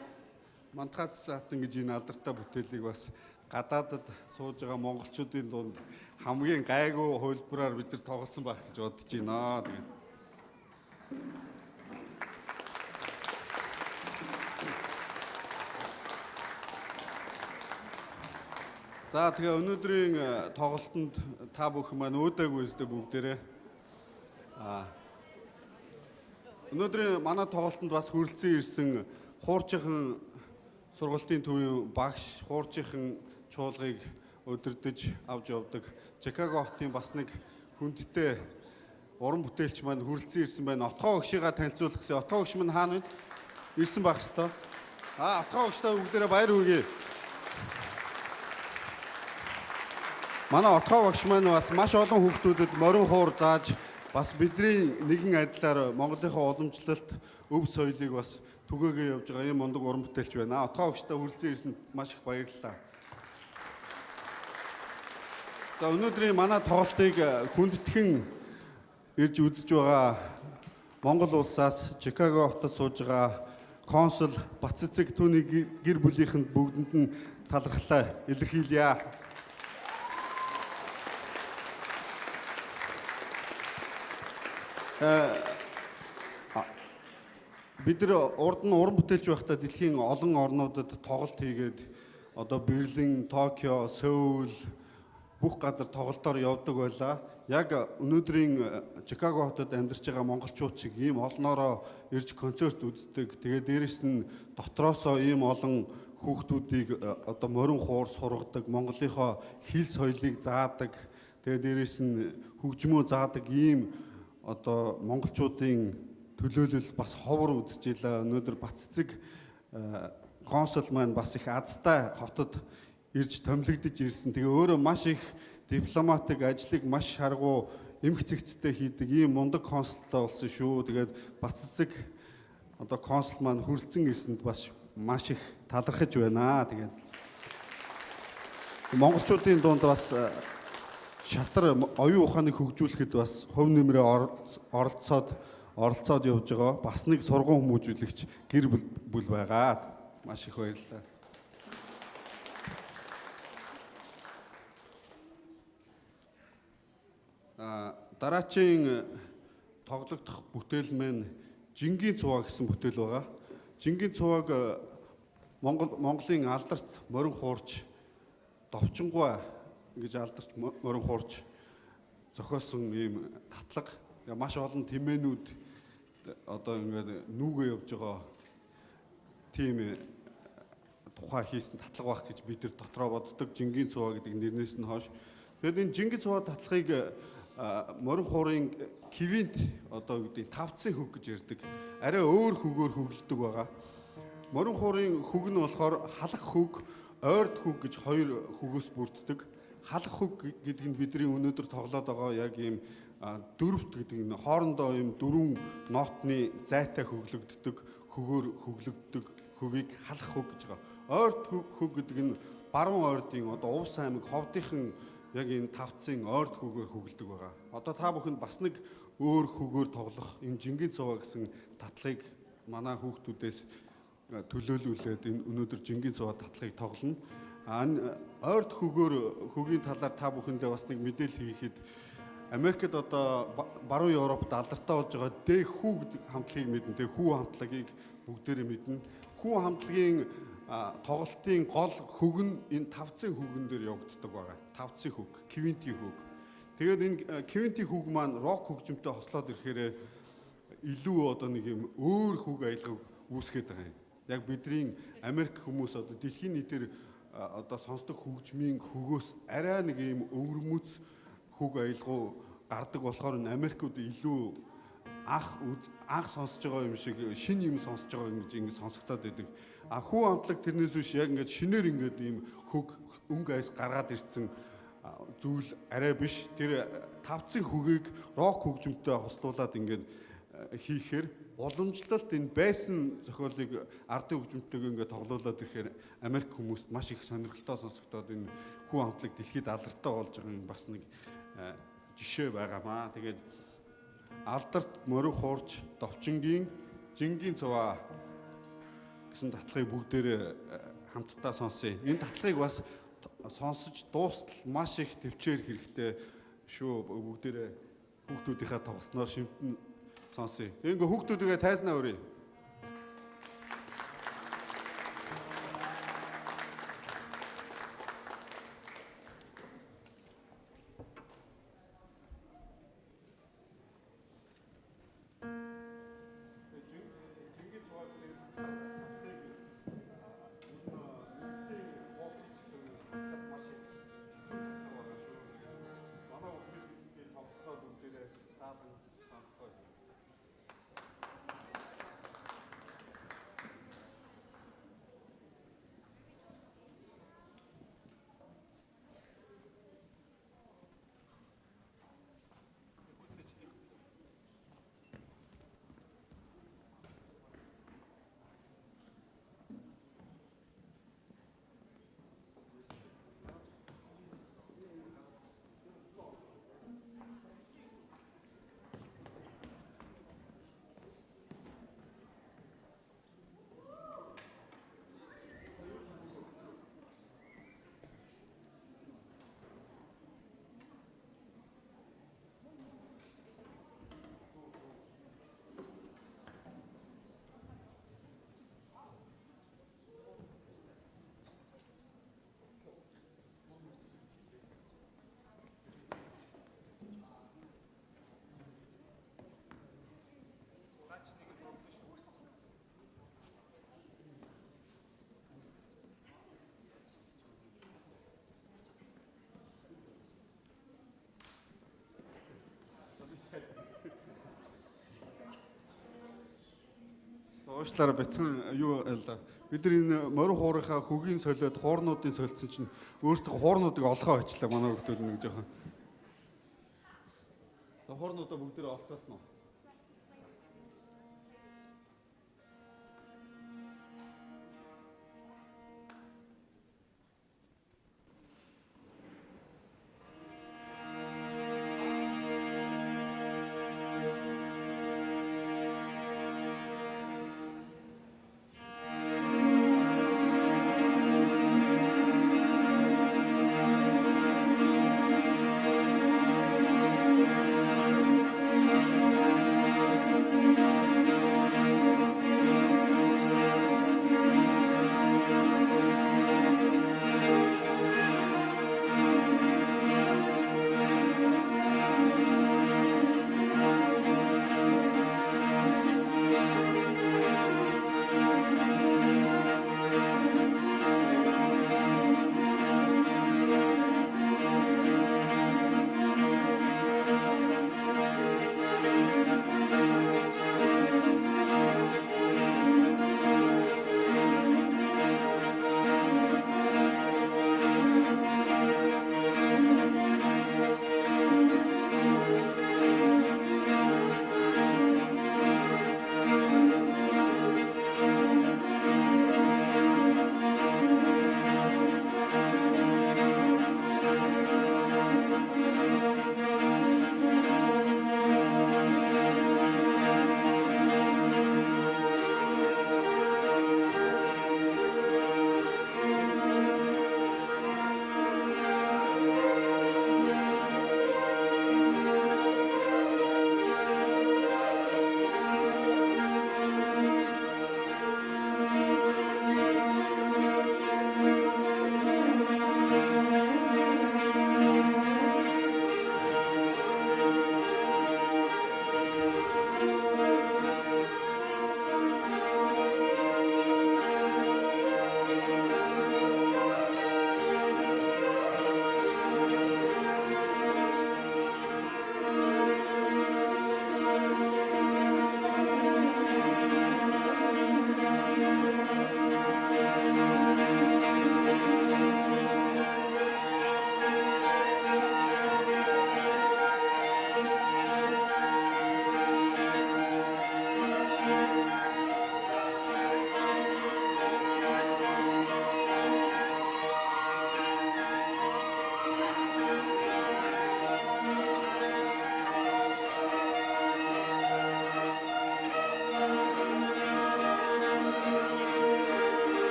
Мантгац заатан гэж энэ алдартай бүтээлийг бас гадаадад сууж байгаа монголчуудын дунд хамгийн гайгүй хувилбараар бид нар тоглосон байх гэж бодож байна. Тэгээд за тэгээ өнөөдрийн тоглолтод та бүхэн маань өөдөөгүй өстэй бүгдээрээ өнөөдрийн манай тоглолтод бас хүрэлцэн ирсэн хуурчийн сургалтын төвийн багш хуурчийн чуулгыг өдөрдөж авч явдаг Чикаго хотын бас нэг хүндтэй уран бүтээлч маань хүрэлцэн ирсэн байна. Отгоо өгшийгаа танилцуулах гэсэн. Отгоо өгш маань хаана вэ? Ирсэн байх ёстой. Отгоо өгштэй бүгдээрээ баяр хүргэе. Манай отгоо багш маань бас маш олон хүүхдүүдэд морин хуур зааж бас бидний нэгэн адилаар Монголынхаа уламжлалт өв соёлыг бас түгээгээ явж байгаа юм мундаг уран бүтээлч байна. Отгоо өгштэй хүрэлцэн ирсэнд маш их баярлалаа. За өнөөдрийн манай тоглолтыг хүндэтгэн ирж үзэж байгаа Монгол улсаас Чикаго хотод сууж байгаа консул Бацэцэг түүний гэр бүлийнхэнд бүгдэнд нь талархлаа илэрхийлье. Бид нар урд нь уран бүтээлч байхдаа дэлхийн олон орнуудад тоглолт хийгээд одоо Берлин, Токио, Сөүл бүх газар тоглолтоор явдаг байлаа. Яг өнөөдрийн Чикаго хотод амьдарч байгаа монголчууд шиг ийм олноороо ирж концерт үздэг. Тэгээд дээрэс нь дотроосоо ийм олон хүүхдүүдийг одоо морин хуур сургадаг, Монголынхоо хэл соёлыг заадаг. Тэгээд дээрэс нь хөгжмөө заадаг ийм одоо монголчуудын төлөөлөл бас ховор үзэж илаа. Өнөөдөр Бацэцэг консул маань бас их азтай хотод ирж томилогдож ирсэн. Тэгээ өөрөө маш их дипломатик ажлыг маш харгуу эмх цэгцтэй хийдэг ийм мундаг консултай болсон шүү. Тэгээд Бацэцэг одоо консул маань хүрэлцэн ирсэнд бас маш их талархаж байна. Тэгээд монголчуудын дунд бас шатар оюун ухааныг хөгжүүлэхэд бас хувь нэмрээ оролцоод явж байгаа. Бас нэг сургууль хүмүүжүүлэгч гэр бүл байгаа. Маш их баярлалаа. Дараачийн тоглогдох бүтээл маань Жингийн цуваа гэсэн бүтээл байгаа. Жингийн цувааг Монголын алдарт морин хуурч Довчонгуй гэж алдарч морин хуурч зохиосон ийм татлага. Маш олон тэмээнүүд одоо ингээд нүгэ явж байгаа тийм тухай хийсэн татлага байх гэж бид нар дотроо боддог. Жингийн цуваа гэдэг нэрнээс нь хойш. Тэгэхээр энэ Жингийн цуваа татлагыг морин хуурын кивинт одоо гэдэг тавцын хөг гэж ярьдаг. Арай өөр хөгөөр хөглөдөг байгаа. Морин хуурын хөг нь болохоор халах хөг, ойрд хөг гэж хоёр хөгөөс бүрддэг. Халах хөг гэдэг нь бидний өнөөдөр тоглоод байгаа яг ийм дөрөвт гэдэг нь хоорондоо ийм дөрвөн нотны зайтай хөглөгддөг, хөгөөр хөглөгддөг хөгийг халах хөг гэж байгаа. Ойрд хөг гэдэг нь баруун ойрдын одоо Увс аймаг ховдынхан яг энэ тавцын ойрд хөгөөр хөглөдөг байгаа. Одоо та бүхэнд бас нэг өөр хөгөөр тоглох энэ Жингийн цуваа гэсэн татлагыг манай хүүхдүүдээс төлөөлүүлээд энэ өнөөдөр Жингийн цуваа татлагыг тоглоно. Ойрд хөгийн талаар та бүхэндээ бас нэг мэдээлэл хийхэд Америкт одоо баруун Европт алдартай болж байгаа Д-хүү гэдэг хамтлагийг мэднэ. Тэгээ хүү хамтлагийг бүгдээрээ мэднэ. Хүү хамтлагийн тоглолтын гол хөг нь энэ тавцын хөгөн дээр явагддаг байгаа. Тавцын хөг, квинтийн хөг. Тэгээд энэ квинтийн хөг маань рок хөгжмөнтэй хослоод ирэхээр илүү одоо нэг юм өөр хөг аялгыг үүсгэж байгаа юм. Яг бидний Америк хүмүүс одоо дэлхийн нийтээр одоо сонсдог хөгжмийн хөгөөс арай нэг юм өвөрмөц хөг аялгуу гардаг болохоор энэ Америкууд илүү анх сонсож байгаа юм шиг шинэ юм сонсож байгаа юм гэж ингэ сонсогдоод байдаг. Хүү хамтлаг тэрнээс биш яг ингэ шинээр ингэ ийм хөг өнгө айс гаргаад ирсэн зүйл арай биш. Тэр тавцын хөгийг рок хөгжмөнтэй хослуулад ингэ хийхээр уламжлалт энэ байсан зохиолыг ардын хөгжмөнтэйг ингэ тоглоулаад ирэхээр Америк хүмүүст маш их сонирхолтой сонсогдоод энэ хүү хамтлаг дэлхийд алдартай болж байгаа юм бас нэг жишээ байгаамаа. Тэгээд алдарт морин хуурч Довчонгийн Жингийн цуваа гэсэн татлагыг бүгдээрээ хамтдаа сонсъё. Энэ татлагыг бас сонсож дуустал маш их төвчээр хэрэгтэй шүү. Бүгдээрээ хүүхдүүдийнхээ тогсноор шимтэн сонсъё. Ингээ хүүхдүүдгээ тайзнаа өрье. Уушлаараа бяцхан юу л да. Бид нар энэ морин хуурынхаа хөгийн солиод хуурнуудын солилцсон чинь өөрсдөө хуурнуудыг олгоо очлаа манай хүмүүс нэг жоохон. За хуурнуудаа бүгдээ олцсон уу?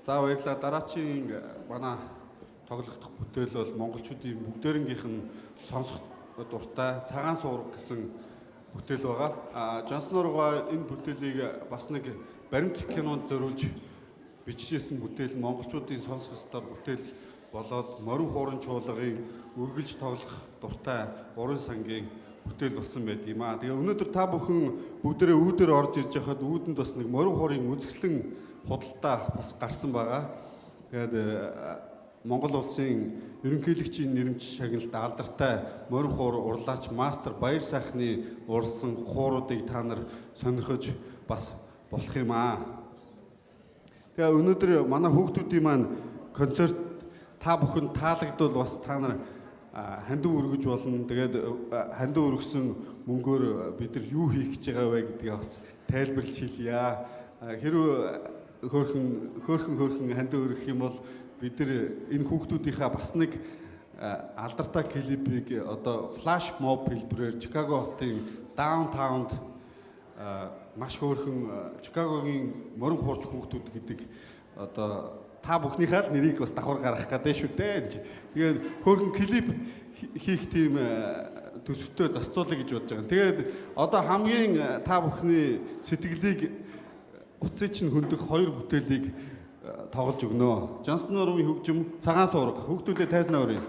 За баярлалаа. Дараагийн манай тоглох бүтээл бол монголчуудын бүгдээрнгийнх нь сонсох дуртай цагаан суурга гэсэн бүтээл байгаа. Жонсноргоо энэ бүтээлийг бас нэг баримт кинонд зориулж бичижсэн бүтээл нь монголчуудын сонсох ёстой бүтээл болоод морин хуурын чуулгын үргэлж тоглох дуртай уран сангийн бүтээл болсон байт юм аа. Тэгээ өнөөдөр та бүхэн бүгдээрээ үүдээр орж ирж байхад үүдэнд бас нэг морин хуурын үзэсгэлэн худалдаа бас гарсан байгаа. Тэгээд Монгол улсын ерөнхийлөгчийн нэрмж шагналд алдартай морин хуур урлаач мастер Баяр сайхны уралсан хууруудыг та нар сонирхож бас болох юм аа. Тэгээ өнөөдөр манай хүүхдүүдийн маань концерт та бүхэн таалагдвал бас та нар хандив өргөж болно. Тэгээд хандив өргөсөн мөнгөөр бид нар юу хийх гэж байгаа вэ гэдгийг бас тайлбарлаж хэлье. Хэрвээ хөөрхөн хандив өргөх юм бол бид нар энэ хүүхдүүдийнхаа бас нэг алдартай клипийг одоо флаш моб хэлбэрээр Чикаго хотын даунтаунд маш хөөрхөн Чикагогийн морин хуурч хүүхдүүд гэдэг одоо та бүхнийхээ л нэрийг бас давхар гаргах гэдэг шүү дээ. Тэгээд хөөрхөн клип хийх тийм төсөвтөө зарцуулъя гэж бодож байгаа. Тэгээд одоо хамгийн та бүхний сэтгэлийг утсыг чинь хөндөх хоёр бүтээлийг тоглож өгнө. Жонснорын хөгжим цагаан суурга. Хүүхдүүдэд тайзнаа өрье.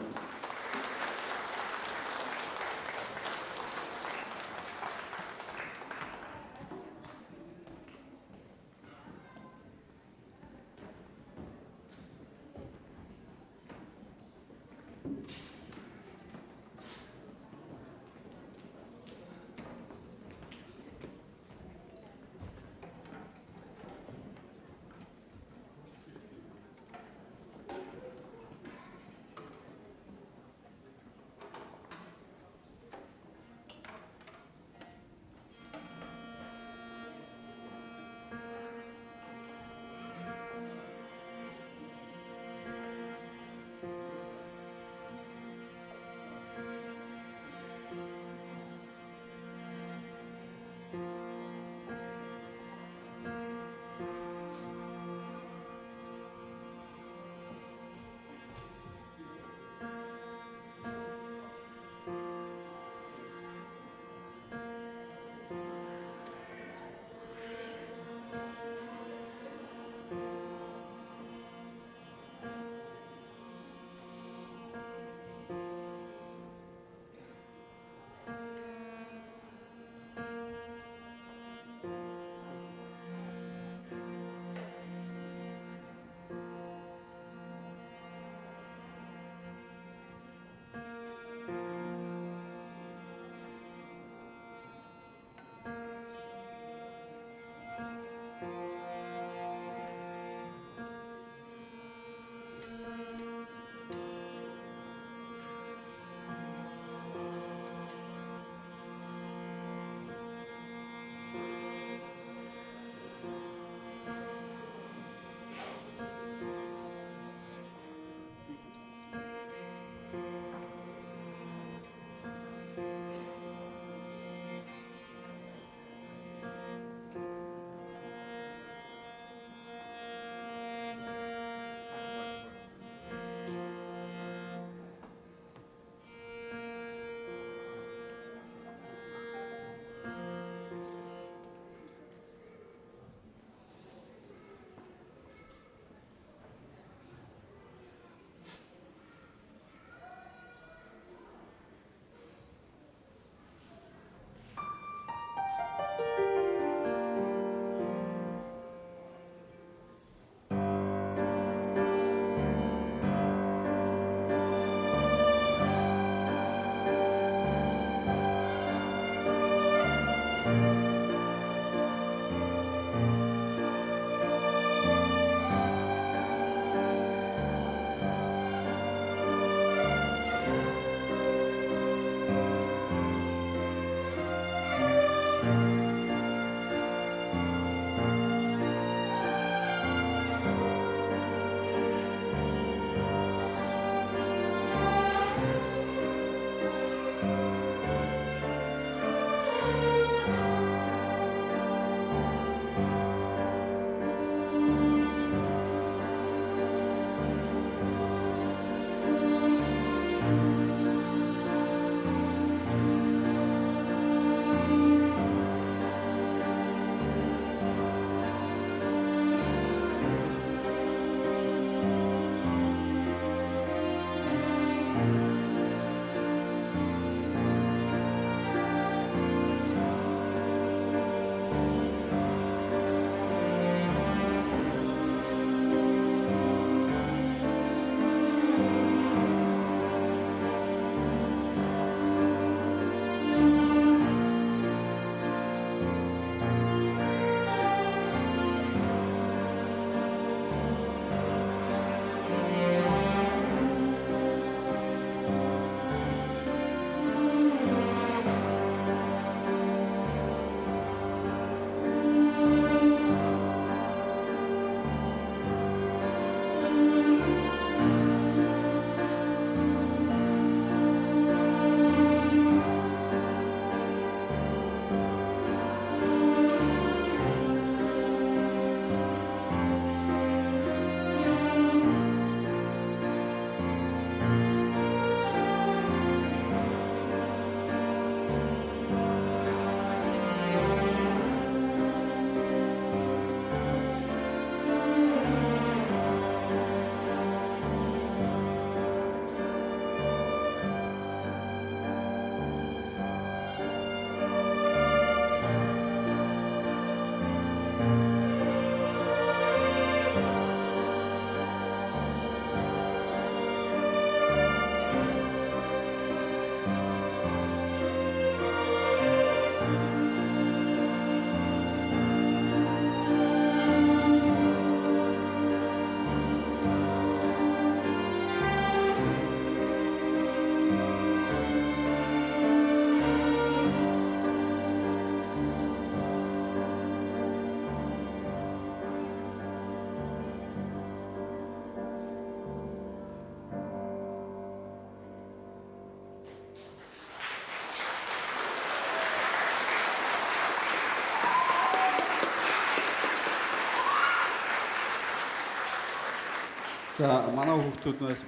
За манай хүүхдүүднээс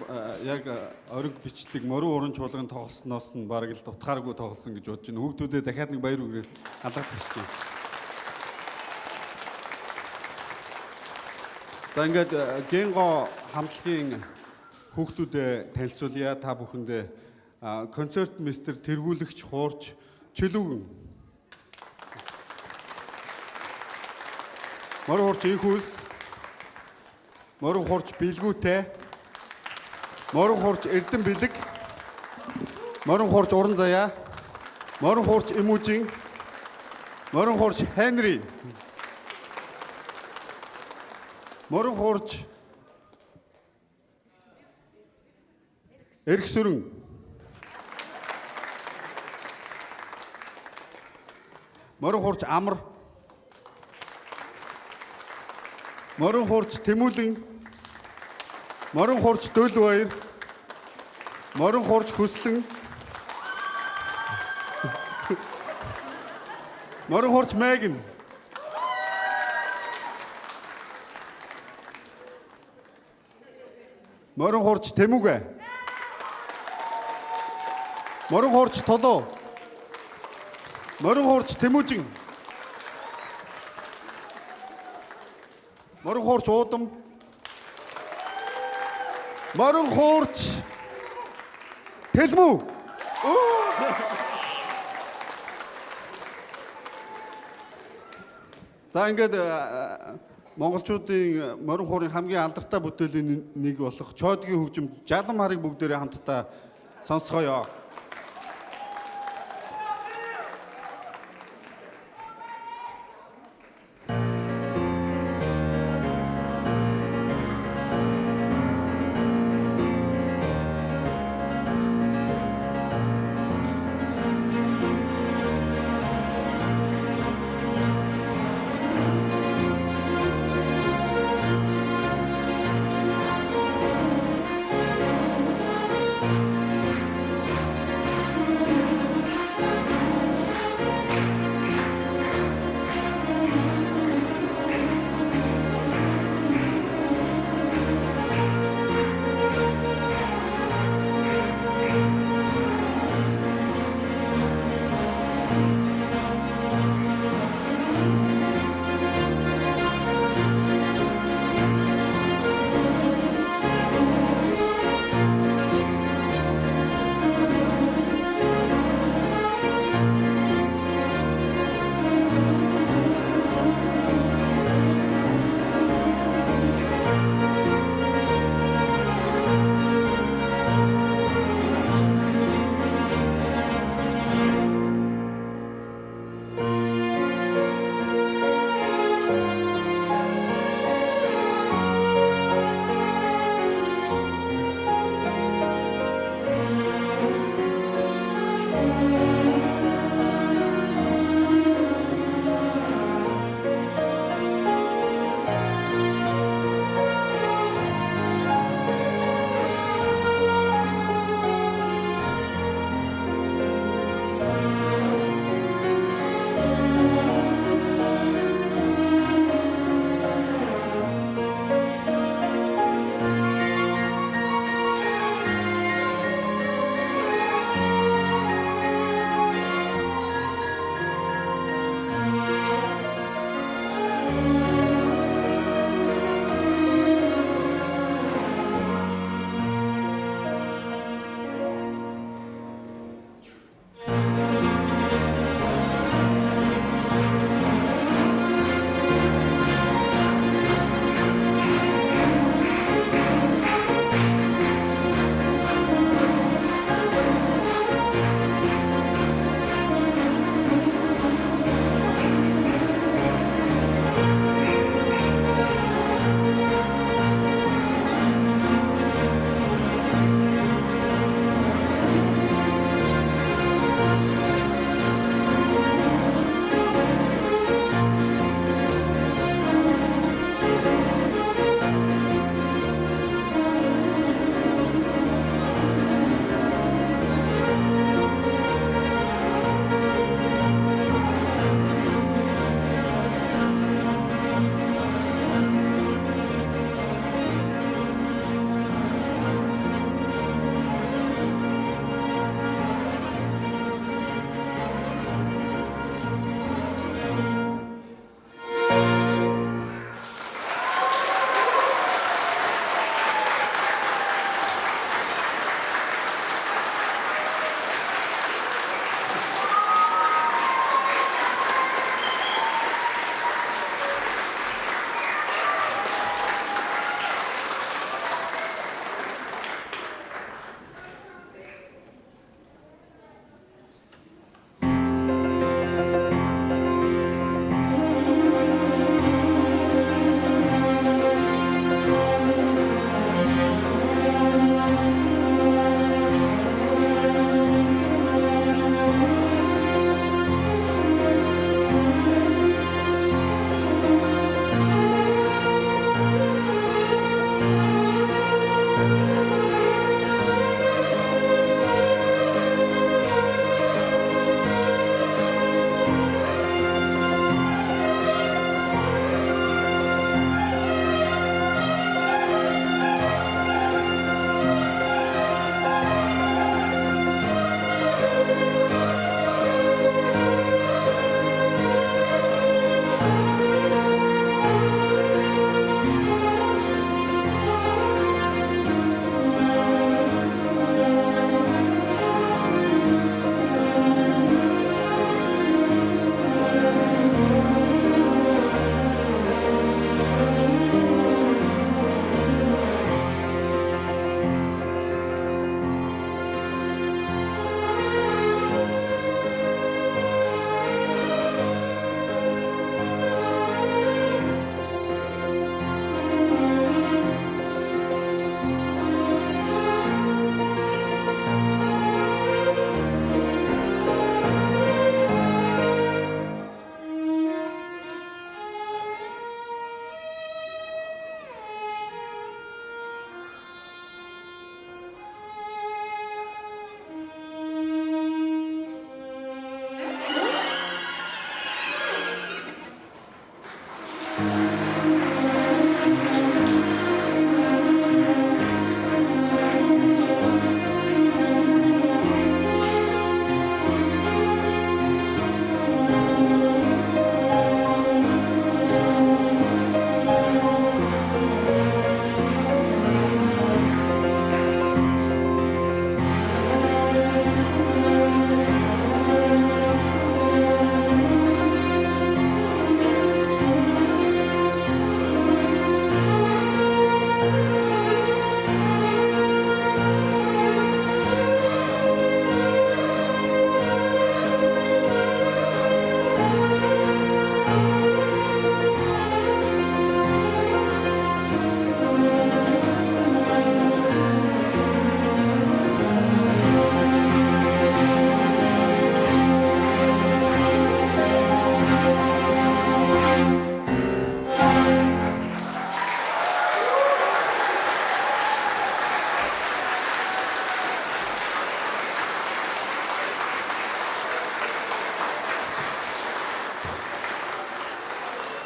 яг ориг бичлэг морин уран чуулган тоглосноос нь бараг л дутхааргүй тоглосон гэж бодож байна. Хүүхдүүдэд дахиад нэг баяр хүргэе галаад хэлж байна. За ингээд генго хамтлагийн хүүхдүүдэд танилцуулъя. Та бүхэндээ концерт мистер тэргүүлэгч хуурч чөлөөгөн. Морин хуурч их үлс. Морин хуурч билгүүтэй. Морин хуурч эрдэн бэлэг. Морин хуурч уран заяа. Морин хуурч Эмүүжин. Морин хуурч Хенри. Морин хуурч Эрх сүрэн. Морин хуурч Амар. Морин хуурч Тэмүүлэн. Морин хуурч Дөлбаяр. Морин хуурч Хөслөн. Морин хуурч Мэгэн. Морин хуурч Тэмүгэ. Морин хуурч Толоо. Морин хуурч Тэмүүжин. Морин хуурч Уудам. Морин хуурч Тэлмүү. За ингээд монголчуудын морин хуурын хамгийн алдартай бүтээлийн нэг болох Чоодгийн хөгжим Жалам харыг бүгдээрээ хамтдаа сонсцгоё.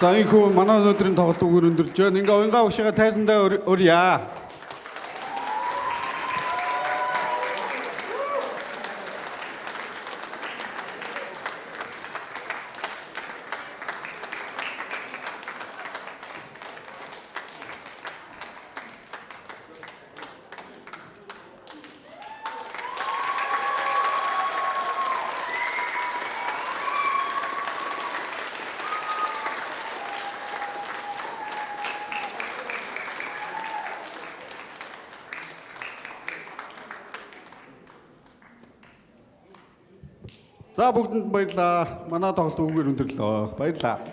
За энэ хүү манай өнөөдрийн тоглолт үгээр өндөрлж байна. Ингээ уянгаа багшигаа тайсандаа өрье. За бүгдэнд баярлалаа. Манай тоглолт үгээр өндөрлөө. Баярлалаа.